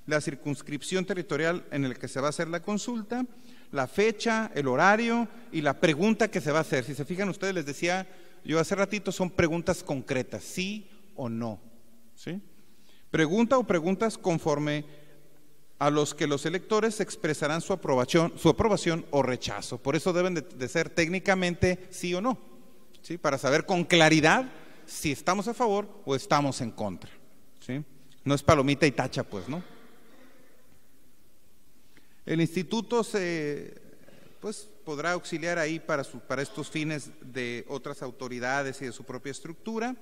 la circunscripción territorial en la que se va a hacer la consulta, la fecha, el horario y la pregunta que se va a hacer. Si se fijan ustedes, les decía yo hace ratito, son preguntas concretas, sí o no, ¿sí? Pregunta o preguntas conforme a los que los electores expresarán su aprobación o rechazo. Por eso deben de ser técnicamente sí o no, ¿sí? Para saber con claridad si estamos a favor o estamos en contra, ¿sí? No es palomita y tacha, pues, ¿no? El instituto podrá auxiliar ahí para estos fines de otras autoridades y de su propia estructura.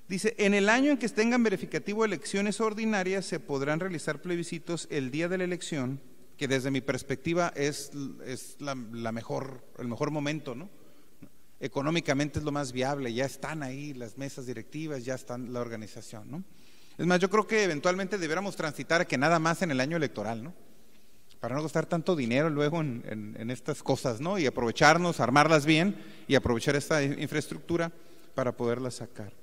Dice, en el año en que tengan verificativo elecciones ordinarias, se podrán realizar plebiscitos el día de la elección, que desde mi perspectiva es el mejor momento, ¿no? Económicamente es lo más viable, ya están ahí las mesas directivas, ya está la organización, ¿no? Es más, yo creo que eventualmente debiéramos transitar a que nada más en el año electoral, ¿no? Para no gastar tanto dinero luego en estas cosas, ¿no? Y aprovecharnos, armarlas bien y aprovechar esta infraestructura para poderlas sacar.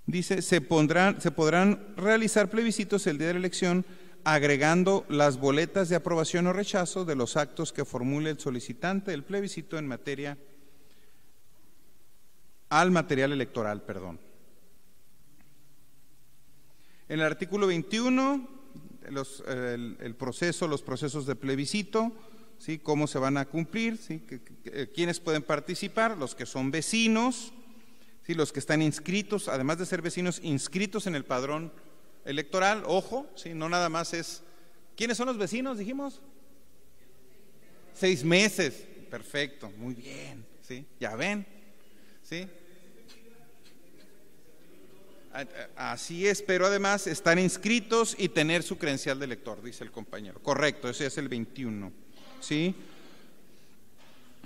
Dice, se podrán realizar plebiscitos el día de la elección agregando las boletas de aprobación o rechazo de los actos que formule el solicitante del plebiscito al material electoral, En el artículo 21, los procesos de plebiscito, ¿sí? Cómo se van a cumplir, ¿sí? ¿Quiénes pueden participar? Los que son vecinos, ¿sí? Los que están inscritos, además de ser vecinos, inscritos en el padrón electoral, ojo, ¿sí? No nada más es… ¿Quiénes son los vecinos, dijimos? 6 meses, perfecto, muy bien, ¿sí? Ya ven, ¿sí? Así es, pero además estar inscritos y tener su credencial de elector, dice el compañero. Correcto, ese es el 21, ¿sí?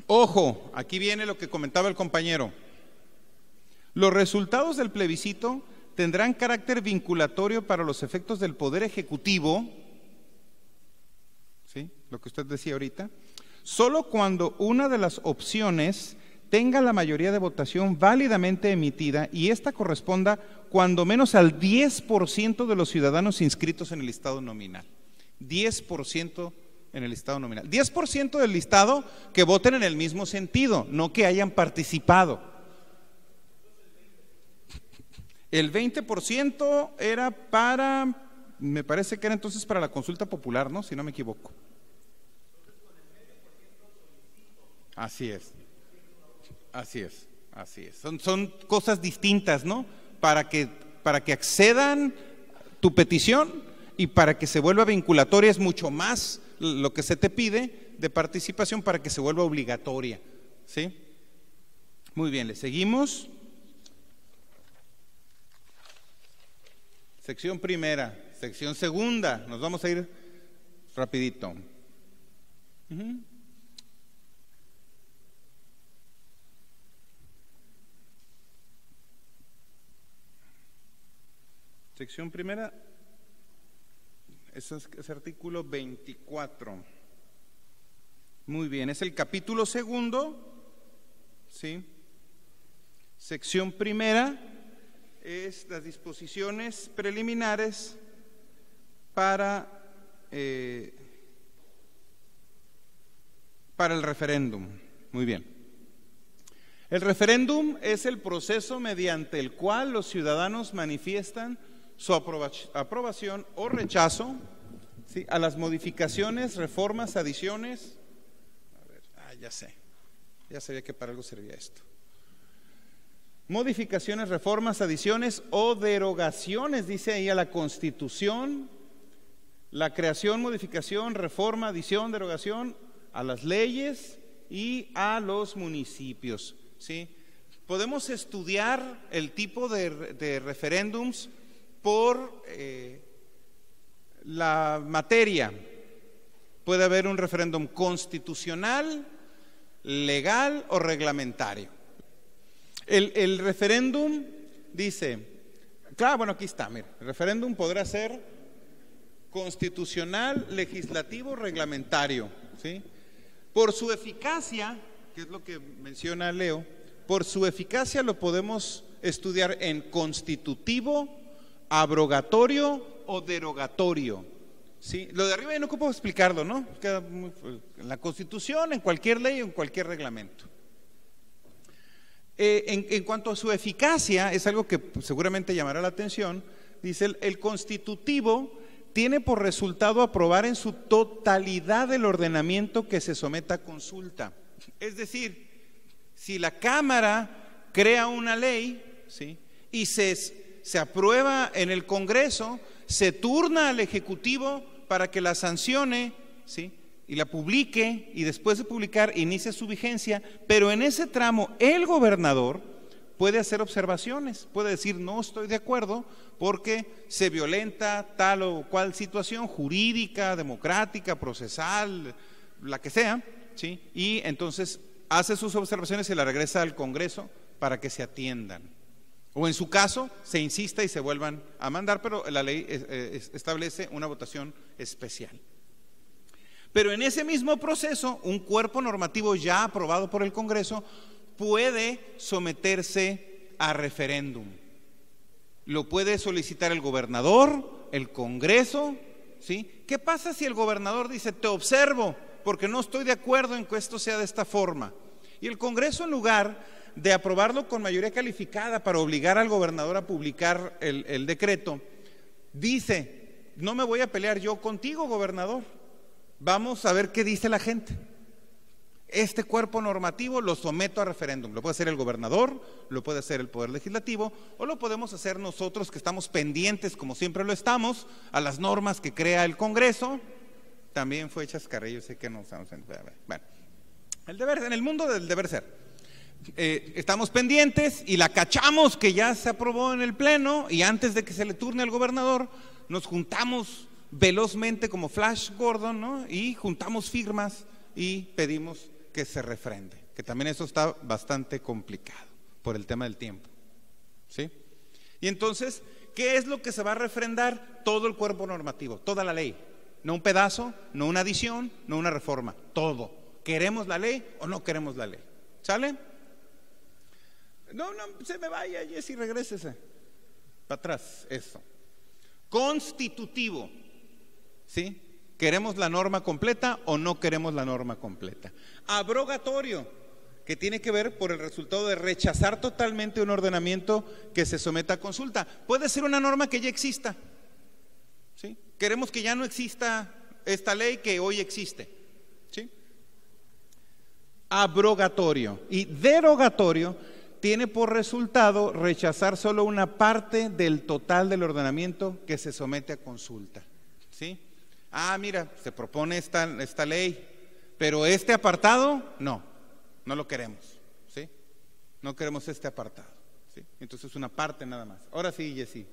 Ojo, aquí viene lo que comentaba el compañero. Los resultados del plebiscito tendrán carácter vinculatorio para los efectos del Poder Ejecutivo, ¿sí? Lo que usted decía ahorita, solo cuando una de las opciones tenga la mayoría de votación válidamente emitida y ésta corresponda cuando menos al 10% de los ciudadanos inscritos en el listado nominal. 10% en el listado nominal. 10% del listado que voten en el mismo sentido, no que hayan participado. El 20% era para, me parece que era entonces para la consulta popular, ¿no? Si no me equivoco. Así es. Así es, así es. Son cosas distintas, ¿no? Para que accedan tu petición y para que se vuelva vinculatoria es mucho más lo que se te pide de participación para que se vuelva obligatoria, ¿sí? Muy bien, le seguimos. Sección primera, sección segunda, nos vamos a ir rapidito. Sección primera, es artículo 24. Muy bien, es el capítulo segundo, ¿sí? Sección primera es las disposiciones preliminares para el referéndum. Muy bien. El referéndum es el proceso mediante el cual los ciudadanos manifiestan su aprobación o rechazo, ¿sí? A las modificaciones, reformas, adiciones. A ver, ya sabía que para algo servía esto. Modificaciones, reformas, adiciones o derogaciones, dice ahí, a la Constitución, la creación, modificación, reforma, adición, derogación a las leyes y a los municipios, ¿sí? Podemos estudiar el tipo de referéndums por la materia. Puede haber un referéndum constitucional, legal o reglamentario. El referéndum dice, claro, bueno, aquí está, mira, el referéndum podrá ser constitucional, legislativo, reglamentario, ¿sí? Por su eficacia, que es lo que menciona Leo, por su eficacia lo podemos estudiar en constitutivo, abrogatorio o derogatorio, ¿sí? Lo de arriba ya no ocupo explicarlo, ¿no? Queda en la Constitución, en cualquier ley o en cualquier reglamento. En cuanto a su eficacia, es algo que seguramente llamará la atención. Dice, el constitutivo tiene por resultado aprobar en su totalidad el ordenamiento que se someta a consulta. Es decir, si la Cámara crea una ley, ¿sí? Y se aprueba en el Congreso, se turna al Ejecutivo para que la sancione, ¿sí? Y la publique, y después de publicar inicia su vigencia, pero en ese tramo el gobernador puede hacer observaciones, puede decir no estoy de acuerdo porque se violenta tal o cual situación jurídica, democrática, procesal, la que sea, ¿sí? Y entonces hace sus observaciones y la regresa al Congreso para que se atiendan. O en su caso, se insista y se vuelvan a mandar, pero la ley establece una votación especial. Pero en ese mismo proceso, un cuerpo normativo ya aprobado por el Congreso puede someterse a referéndum. Lo puede solicitar el gobernador, el Congreso, ¿sí? ¿Qué pasa si el gobernador dice, te observo, porque no estoy de acuerdo en que esto sea de esta forma? Y el Congreso, en lugar de aprobarlo con mayoría calificada para obligar al gobernador a publicar el decreto, dice, no me voy a pelear yo contigo, gobernador, vamos a ver qué dice la gente. este cuerpo normativo lo someto a referéndum. Lo puede hacer el gobernador, lo puede hacer el Poder Legislativo, o lo podemos hacer nosotros, que estamos pendientes, como siempre lo estamos, a las normas que crea el Congreso. También fue chascarrillo, sé que no estamos en... Bueno, el deber, en el mundo del deber ser, estamos pendientes y la cachamos que ya se aprobó en el Pleno, y antes de que se le turne al gobernador, nos juntamos velozmente como Flash Gordon, ¿no? Y juntamos firmas y pedimos que se refrende, que también eso está bastante complicado por el tema del tiempo, ¿sí? Y entonces, ¿qué es lo que se va a refrendar? Todo el cuerpo normativo, toda la ley, no un pedazo, no una adición, no una reforma, todo. ¿Queremos la ley o no queremos la ley? ¿Sale? No, se me vaya, Jessy, regrésese para atrás, eso. Constitutivo, ¿sí? ¿Queremos la norma completa o no queremos la norma completa? Abrogatorio, que tiene que ver por el resultado de rechazar totalmente un ordenamiento que se someta a consulta. Puede ser una norma que ya exista, ¿sí? Queremos que ya no exista esta ley que hoy existe, ¿sí? Abrogatorio. Y derogatorio tiene por resultado rechazar solo una parte del total del ordenamiento que se somete a consulta, ¿sí? Ah, mira, se propone esta ley, pero este apartado, no lo queremos, ¿sí? No queremos este apartado, ¿sí? Entonces una parte nada más. Ahora sí, Jessy.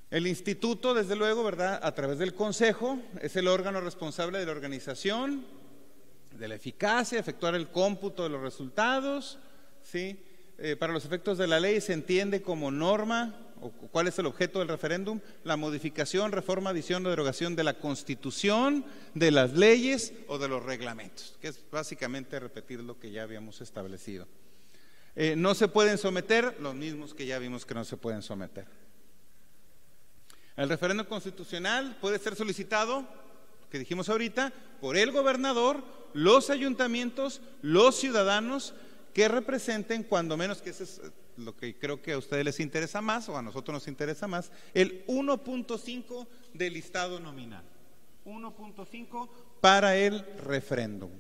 El instituto, desde luego, ¿verdad? A través del consejo, es el órgano responsable de la organización, de la eficacia, efectuar el cómputo de los resultados, ¿sí? Para los efectos de la ley se entiende como norma, o cuál es el objeto del referéndum: la modificación, reforma, adición o derogación de la Constitución, de las leyes o de los reglamentos, que es básicamente repetir lo que ya habíamos establecido. No se pueden someter los mismos que ya vimos que no se pueden someter. El referéndum constitucional puede ser solicitado, que dijimos ahorita, por el gobernador, los ayuntamientos, los ciudadanos que representen, cuando menos, que eso es lo que creo que a ustedes les interesa más, o a nosotros nos interesa más, el 1.5 del listado nominal. 1.5 para el referéndum,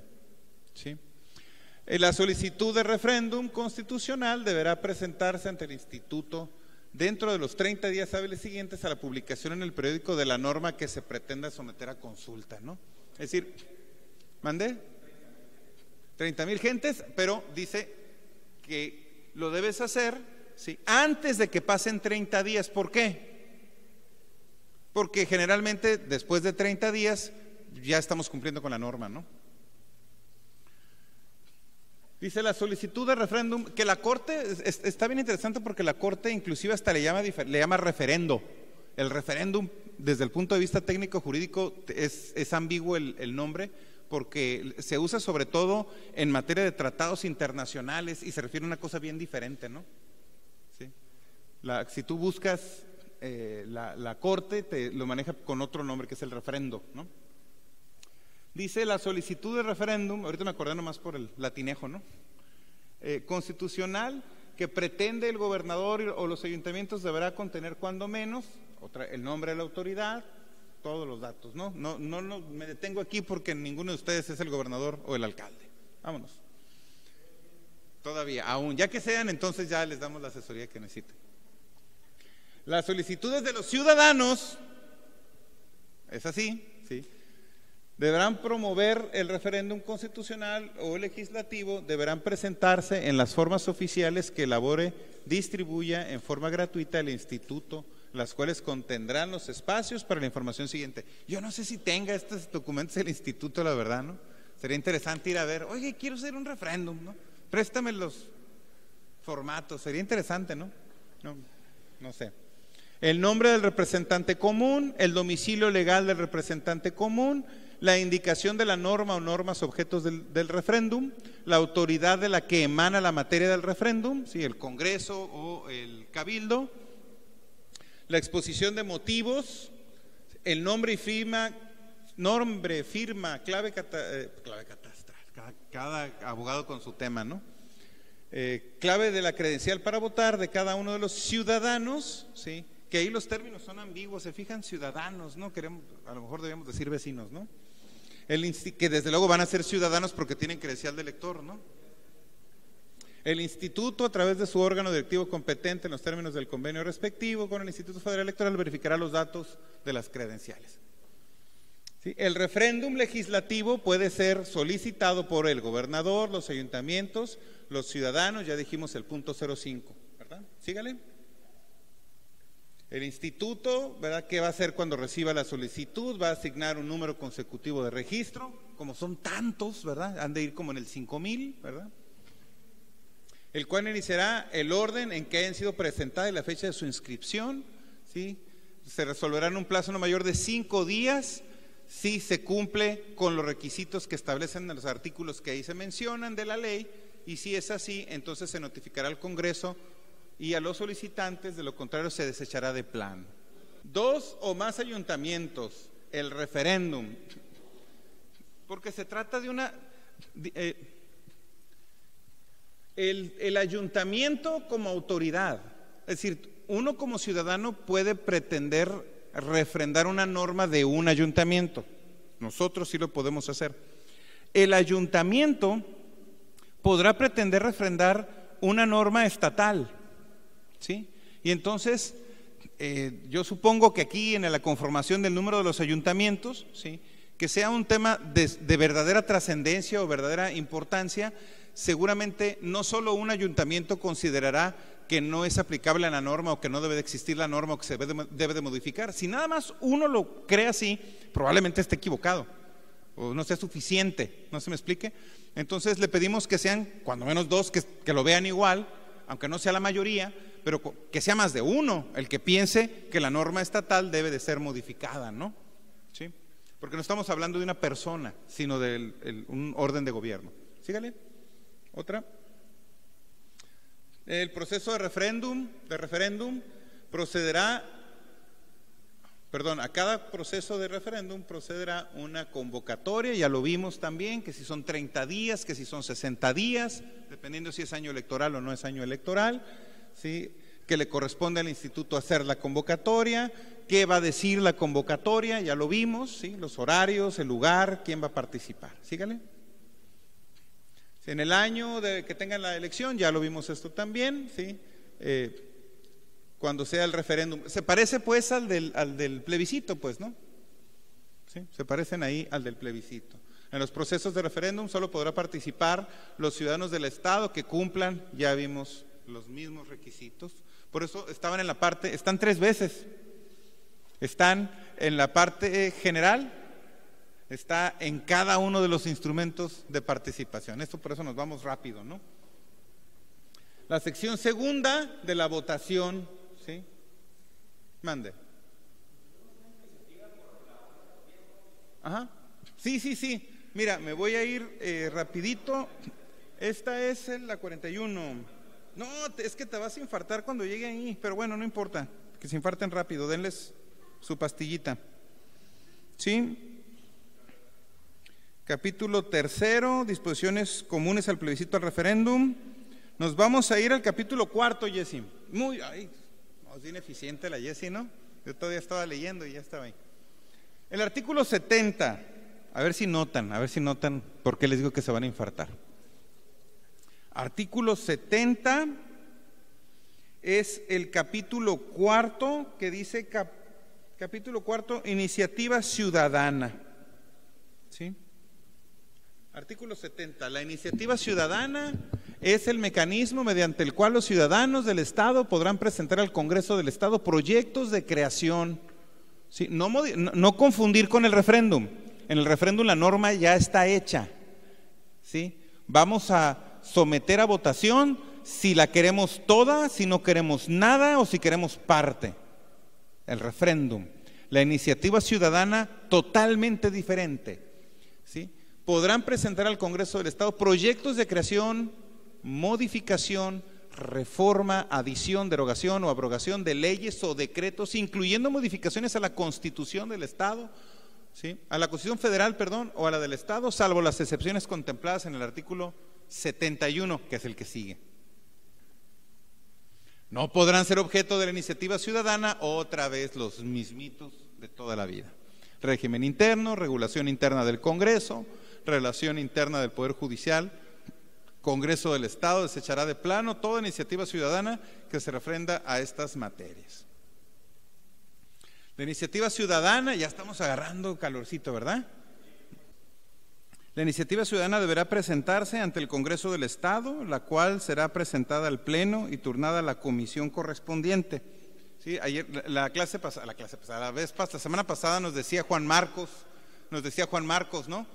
¿sí? La solicitud de referéndum constitucional deberá presentarse ante el instituto dentro de los 30 días hábiles siguientes a la publicación en el periódico de la norma que se pretenda someter a consulta, ¿no? Es decir, ¿mandé? 30,000 gentes, pero dice que lo debes hacer, ¿sí?, antes de que pasen 30 días. ¿Por qué? Porque generalmente después de 30 días ya estamos cumpliendo con la norma, ¿no? Dice la solicitud de referéndum, que la Corte, está bien interesante porque la Corte inclusive hasta le llama referendo. El referéndum, desde el punto de vista técnico jurídico, es ambiguo el nombre, porque se usa sobre todo en materia de tratados internacionales y se refiere a una cosa bien diferente, ¿no? ¿Sí? Si tú buscas la Corte, te lo maneja con otro nombre, que es el referendo, ¿no? Dice la solicitud de referéndum, ahorita me acordé nomás por el latinejo, ¿no? Constitucional, que pretende el gobernador o los ayuntamientos, deberá contener cuando menos el nombre de la autoridad, todos los datos, ¿no? No me detengo aquí porque ninguno de ustedes es el gobernador o el alcalde. Vámonos. Todavía, aún, ya que sean, entonces ya les damos la asesoría que necesiten. Las solicitudes de los ciudadanos, es así, ¿sí?, deberán promover el referéndum constitucional o legislativo, deberán presentarse en las formas oficiales que elabore, distribuya en forma gratuita el instituto, las cuales contendrán los espacios para la información siguiente. Yo no sé si tenga estos documentos el instituto, la verdad, ¿no? Sería interesante ir a ver, oye, quiero hacer un referéndum, ¿no? Préstame los formatos, sería interesante, ¿no? No sé. El nombre del representante común, el domicilio legal del representante común, la indicación de la norma o normas objetos del referéndum, la autoridad de la que emana la materia del referéndum, ¿sí?, el Congreso o el Cabildo, la exposición de motivos, el nombre y firma, clave catastral, cada abogado con su tema, ¿no? Clave de la credencial para votar de cada uno de los ciudadanos, ¿sí?, que ahí los términos son ambiguos, se fijan, ciudadanos, ¿no? A lo mejor debemos decir vecinos, ¿no? que desde luego van a ser ciudadanos porque tienen credencial de elector, ¿no? El instituto, a través de su órgano directivo competente en los términos del convenio respectivo con el Instituto Federal Electoral, verificará los datos de las credenciales. ¿Sí? El referéndum legislativo puede ser solicitado por el gobernador, los ayuntamientos, los ciudadanos, ya dijimos el punto 05, ¿verdad? Sígale. El instituto, ¿verdad? ¿Qué va a hacer cuando reciba la solicitud? Va a asignar un número consecutivo de registro, como son tantos, ¿verdad? Han de ir como en el 5000, ¿verdad? El cual iniciará el orden en que hayan sido presentadas y la fecha de su inscripción, ¿sí? Se resolverá en un plazo no mayor de 5 días si se cumple con los requisitos que establecen en los artículos que ahí se mencionan de la ley, y si es así, entonces se notificará al Congreso y a los solicitantes, de lo contrario se desechará de plano. 2 o más ayuntamientos, el referéndum, porque se trata de una... El ayuntamiento como autoridad, es decir, uno como ciudadano puede pretender refrendar una norma de un ayuntamiento, nosotros sí lo podemos hacer. El ayuntamiento podrá pretender refrendar una norma estatal, ¿sí? Y entonces, yo supongo que aquí en la conformación del número de los ayuntamientos, ¿sí?, que sea un tema de verdadera trascendencia o verdadera importancia, seguramente no solo un ayuntamiento considerará que no es aplicable a la norma o que no debe de existir la norma o que se debe de modificar. Si nada más uno lo cree así, probablemente esté equivocado o no sea suficiente, ¿no se me explique? Entonces le pedimos que sean cuando menos 2 que lo vean igual, aunque no sea la mayoría, pero que sea más de uno el que piense que la norma estatal debe de ser modificada, ¿no? ¿Sí? Porque no estamos hablando de una persona, sino de un orden de gobierno. Sígale. Otra. El proceso de referéndum procederá, a cada proceso de referéndum procederá una convocatoria, ya lo vimos también, que si son 30 días, que si son 60 días, dependiendo si es año electoral o no es año electoral, ¿sí?, que le corresponde al instituto hacer la convocatoria, qué va a decir la convocatoria, ya lo vimos, ¿sí?, los horarios, el lugar, quién va a participar. Sígale. En el año que tengan la elección, ya lo vimos esto también, ¿sí? Cuando sea el referéndum. Se parece pues al del plebiscito, pues, ¿no? ¿Sí? Se parecen ahí al del plebiscito. En los procesos de referéndum solo podrá participar los ciudadanos del Estado que cumplan, ya vimos, los mismos requisitos. Por eso estaban en la parte, están 3 veces. Están en la parte general, está en cada uno de los instrumentos de participación. Esto por eso nos vamos rápido, ¿no? La sección segunda de la votación, ¿sí? Mande. Ajá. Sí. Mira, me voy a ir rapidito. Esta es la 41. No, es que te vas a infartar cuando llegue ahí, pero bueno, no importa, que se infarten rápido, denles su pastillita. ¿Sí? Capítulo 3, disposiciones comunes al plebiscito al referéndum. Nos vamos a ir al capítulo 4, Jessy. Es bien eficiente la Jessy, ¿no? Yo todavía estaba leyendo y ya estaba ahí. El artículo 70, a ver si notan por qué les digo que se van a infartar. Artículo 70 es el capítulo 4 que dice capítulo 4, iniciativa ciudadana. ¿Sí? Artículo 70. La iniciativa ciudadana es el mecanismo mediante el cual los ciudadanos del Estado podrán presentar al Congreso del Estado proyectos de creación. ¿Sí? No confundir con el referéndum. En el referéndum la norma ya está hecha. ¿Sí? Vamos a someter a votación si la queremos toda, si no queremos nada o si queremos parte. El referéndum. La iniciativa ciudadana totalmente diferente. ¿Sí? Podrán presentar al Congreso del Estado proyectos de creación, modificación, reforma, adición, derogación o abrogación de leyes o decretos, incluyendo modificaciones a la Constitución del Estado, ¿sí?, a la Constitución Federal, o a la del Estado, salvo las excepciones contempladas en el artículo 71, que es el que sigue. No podrán ser objeto de la iniciativa ciudadana, otra vez los mismitos de toda la vida. régimen interno, regulación interna del Congreso, relación interna del Poder Judicial, Congreso del Estado desechará de plano toda iniciativa ciudadana que se refrenda a estas materias. La iniciativa ciudadana, ya estamos agarrando calorcito, ¿verdad? La iniciativa ciudadana deberá presentarse ante el Congreso del Estado, la cual será presentada al Pleno y turnada a la comisión correspondiente. Sí, ayer, la semana pasada nos decía Juan Marcos, ¿no?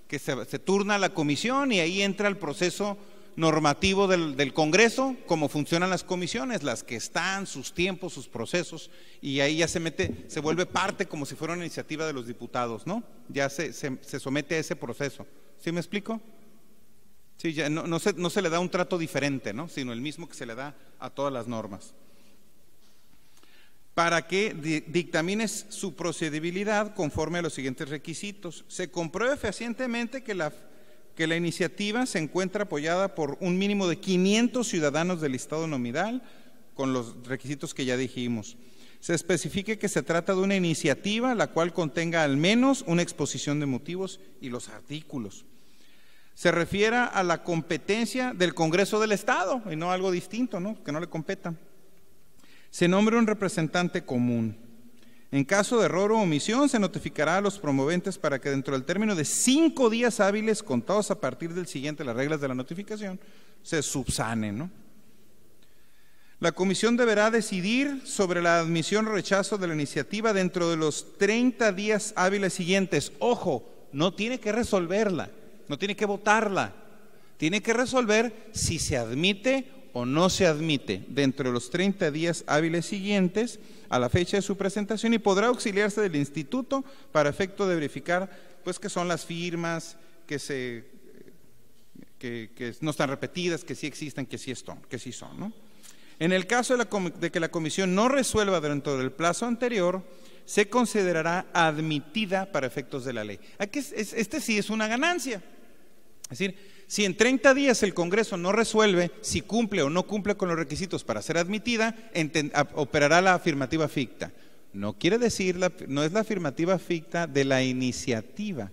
Que se turna a la comisión y ahí entra el proceso normativo del Congreso, cómo funcionan las comisiones, las que están, sus tiempos, sus procesos, y ahí ya se vuelve parte como si fuera una iniciativa de los diputados, ¿no? Ya se somete a ese proceso. ¿Sí me explico? Sí, ya no se le da un trato diferente, ¿no? Sino el mismo que se le da a todas las normas. Para que dictamines su procedibilidad conforme a los siguientes requisitos. Se compruebe fehacientemente que la iniciativa se encuentra apoyada por un mínimo de 500 ciudadanos del listado nominal, con los requisitos que ya dijimos. Se especifique que se trata de una iniciativa la cual contenga al menos una exposición de motivos y los artículos. Se refiera a la competencia del Congreso del Estado y no algo distinto, ¿no? Que no le competa. Se nombre un representante común. En caso de error o omisión, se notificará a los promoventes para que dentro del término de 5 días hábiles, contados a partir del siguiente, las reglas de la notificación, se subsanen, ¿no? La comisión deberá decidir sobre la admisión o rechazo de la iniciativa dentro de los 30 días hábiles siguientes. Ojo, no tiene que resolverla, no tiene que votarla, tiene que resolver si se admite o no se admite dentro de los 30 días hábiles siguientes a la fecha de su presentación, y podrá auxiliarse del instituto para efecto de verificar pues que son las firmas, que no están repetidas, que sí existen, que sí son, ¿no? En el caso de que la comisión no resuelva dentro del plazo anterior, se considerará admitida para efectos de la ley. Aquí este sí es una ganancia. Es decir, si en 30 días el Congreso no resuelve si cumple o no cumple con los requisitos para ser admitida, operará la afirmativa ficta. No quiere decir, no es la afirmativa ficta de la iniciativa,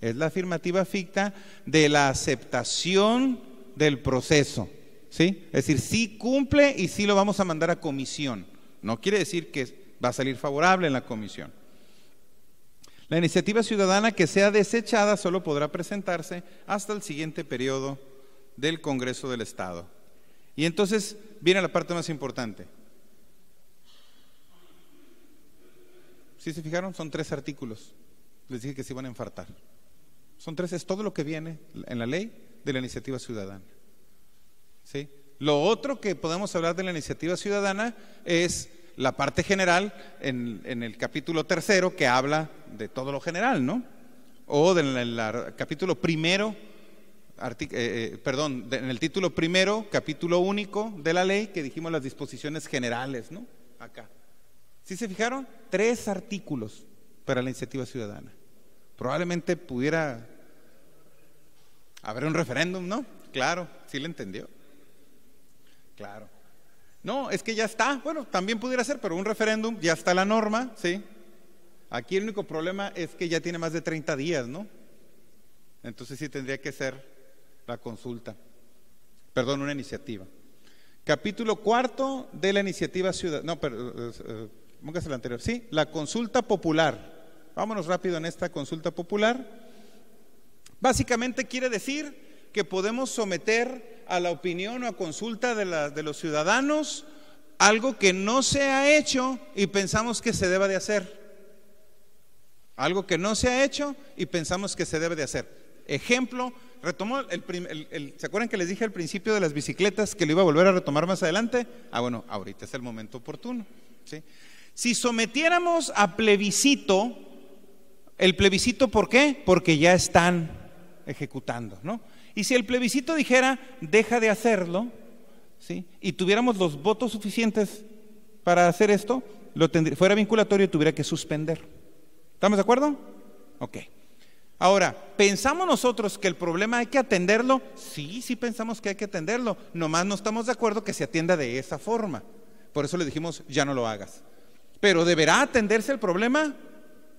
es la afirmativa ficta de la aceptación del proceso, ¿sí? Es decir, sí cumple y sí lo vamos a mandar a comisión. No quiere decir que va a salir favorable en la comisión. La iniciativa ciudadana que sea desechada solo podrá presentarse hasta el siguiente periodo del Congreso del Estado. Y entonces viene la parte más importante. ¿Sí se fijaron? Son 3 artículos. Les dije que se iban a enfartar. Son 3, es todo lo que viene en la ley de la iniciativa ciudadana. ¿Sí? Lo otro que podemos hablar de la iniciativa ciudadana es la parte general en el capítulo 3, que habla de todo lo general, ¿no? O del capítulo primero, en el título primero, capítulo único de la ley, que dijimos las disposiciones generales, ¿no? Acá. ¿Sí se fijaron? 3 artículos para la iniciativa ciudadana. Probablemente pudiera haber un referéndum, ¿no? Claro, ¿sí le entendió? Claro. No, es que ya está, bueno, también pudiera ser, pero un referéndum, ya está la norma, ¿sí? Aquí el único problema es que ya tiene más de 30 días, ¿no? Entonces sí tendría que ser la consulta, una iniciativa. Capítulo 4 de la iniciativa ciudadana, póngase la anterior, sí, la consulta popular. Vámonos rápido en esta consulta popular. Básicamente quiere decir que podemos someter a la opinión o a consulta de los ciudadanos algo que no se ha hecho y pensamos que se debe de hacer. Algo que no se ha hecho y pensamos que se debe de hacer. Ejemplo, retomó ¿se acuerdan que les dije al principio de las bicicletas que lo iba a volver a retomar más adelante? Bueno, ahorita es el momento oportuno, ¿sí? Si sometiéramos a plebiscito, el plebiscito, ¿por qué? Porque ya están ejecutando, ¿no? Y si el plebiscito dijera, deja de hacerlo, ¿sí? Y tuviéramos los votos suficientes para hacer esto, fuera vinculatorio y tuviera que suspender. ¿Estamos de acuerdo? Ok. Ahora, ¿pensamos nosotros que el problema hay que atenderlo? Sí, sí pensamos que hay que atenderlo, nomás no estamos de acuerdo que se atienda de esa forma. Por eso le dijimos, ya no lo hagas. ¿Pero deberá atenderse el problema?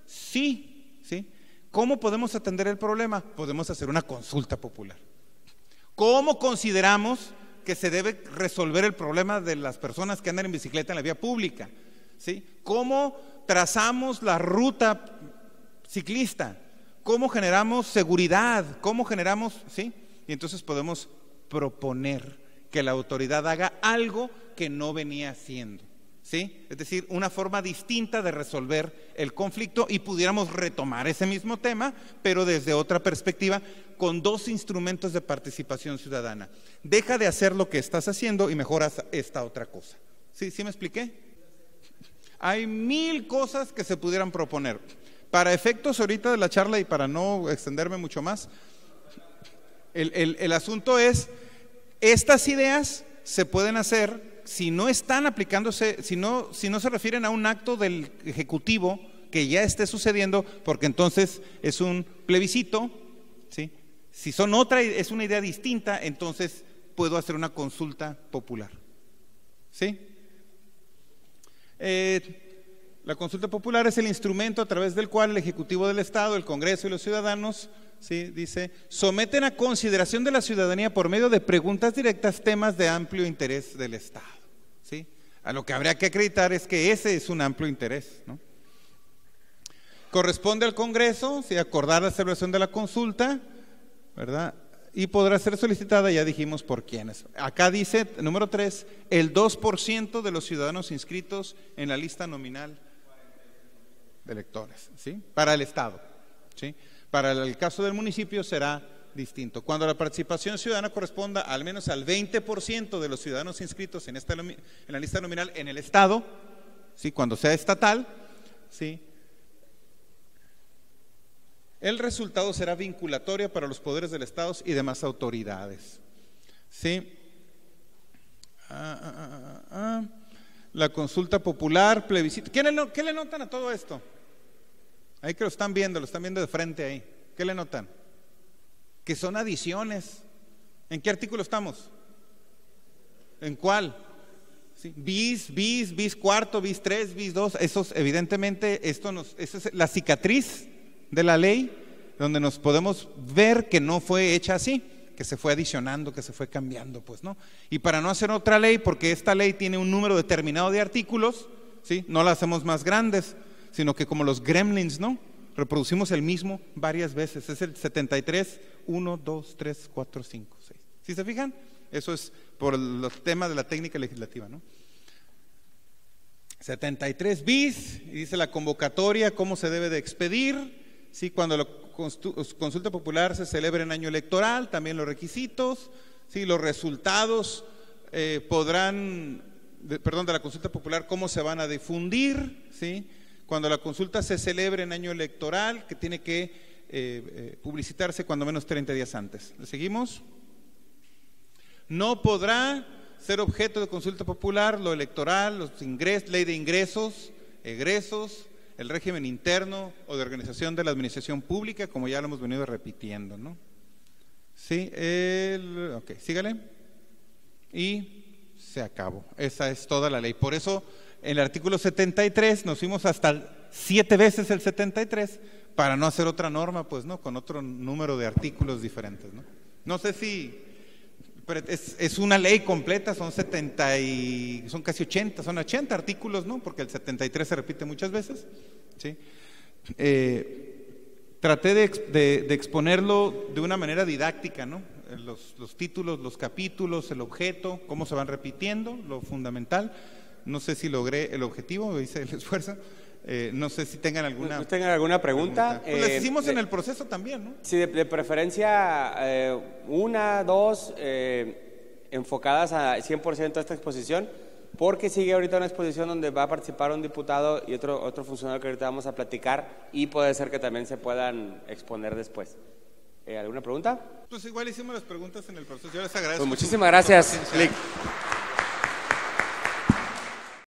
Sí. ¿sí? ¿Cómo podemos atender el problema? Podemos hacer una consulta popular. ¿Cómo consideramos que se debe resolver el problema de las personas que andan en bicicleta en la vía pública? ¿Sí? ¿Cómo trazamos la ruta ciclista? ¿Cómo generamos seguridad? ¿Cómo generamos, sí? Y entonces podemos proponer que la autoridad haga algo que no venía haciendo, ¿sí? Es decir, una forma distinta de resolver el conflicto, y pudiéramos retomar ese mismo tema, pero desde otra perspectiva, con dos instrumentos de participación ciudadana. Deja de hacer lo que estás haciendo y mejor haz esta otra cosa. ¿Sí? ¿Sí me expliqué? Hay 1000 cosas que se pudieran proponer. Para efectos ahorita de la charla y para no extenderme mucho más, el asunto es, estas ideas se pueden hacer si no están aplicándose, si no se refieren a un acto del Ejecutivo que ya esté sucediendo, porque entonces es un plebiscito, ¿sí? Si son es una idea distinta, entonces puedo hacer una consulta popular, ¿sí? La consulta popular es el instrumento a través del cual el Ejecutivo del Estado, el Congreso y los ciudadanos, ¿sí? Dice, someten a consideración de la ciudadanía por medio de preguntas directas temas de amplio interés del Estado, ¿sí? A lo que habría que acreditar es que ese es un amplio interés, ¿no? Corresponde al Congreso, ¿sí?, acordar la celebración de la consulta, ¿verdad? Y podrá ser solicitada, ya dijimos por quiénes. Acá dice, número 3, el 2% de los ciudadanos inscritos en la lista nominal de electores, ¿sí? Para el Estado, ¿sí? Para el caso del municipio será distinto. Cuando la participación ciudadana corresponda al menos al 20% de los ciudadanos inscritos en la lista nominal en el Estado, ¿sí?, cuando sea estatal, ¿sí?, el resultado será vinculatorio para los poderes del Estado y demás autoridades, ¿sí? La consulta popular, plebiscito. ¿Qué le notan a todo esto? Ahí que lo están viendo de frente ahí. ¿Qué le notan? Que son adiciones. ¿En qué artículo estamos? ¿En cuál? ¿Sí? Bis cuarto, bis 3, bis 2. Esos, evidentemente, eso es la cicatriz de la ley, donde nos podemos ver que no fue hecha así, que se fue adicionando, que se fue cambiando, pues, ¿no? Y para no hacer otra ley, porque esta ley tiene un número determinado de artículos, ¿sí?, no la hacemos más grandes, sino que como los gremlins, ¿no?, reproducimos el mismo varias veces. Es el 73, 1, 2, 3, 4, 5, 6. ¿Sí se fijan? Eso es por los temas de la técnica legislativa, ¿no? 73 bis, y dice la convocatoria, cómo se debe de expedir. Sí, cuando la consulta popular se celebre en año electoral, también los requisitos, sí, los resultados de la consulta popular, cómo se van a difundir, sí, cuando la consulta se celebre en año electoral, que tiene que publicitarse cuando menos 30 días antes. ¿Le seguimos? No podrá ser objeto de consulta popular lo electoral, los ingresos, ley de ingresos, egresos, el régimen interno o de organización de la administración pública, como ya lo hemos venido repitiendo, ¿no? Sí, ok, sígale. Y se acabó. Esa es toda la ley. Por eso, en el artículo 73, nos fuimos hasta 7 veces el 73, para no hacer otra norma, pues, ¿no?, con otro número de artículos diferentes, ¿no? No sé si, pero es una ley completa, son casi 80, son 80 artículos, ¿no?, porque el 73 se repite muchas veces, ¿sí? Traté de exponerlo de una manera didáctica, ¿no?, los títulos, los capítulos, el objeto, cómo se van repitiendo, lo fundamental. No sé si logré el objetivo, hice el esfuerzo. No sé si tengan alguna pregunta. Pues las hicimos en el proceso también, ¿no? Sí, de preferencia una, dos, enfocadas a 100% a esta exposición, porque sigue ahorita una exposición donde va a participar un diputado y otro funcionario que ahorita vamos a platicar, y puede ser que también se puedan exponer después. ¿Alguna pregunta? Pues igual hicimos las preguntas en el proceso. Yo les agradezco. Pues muchísimas gracias, Click.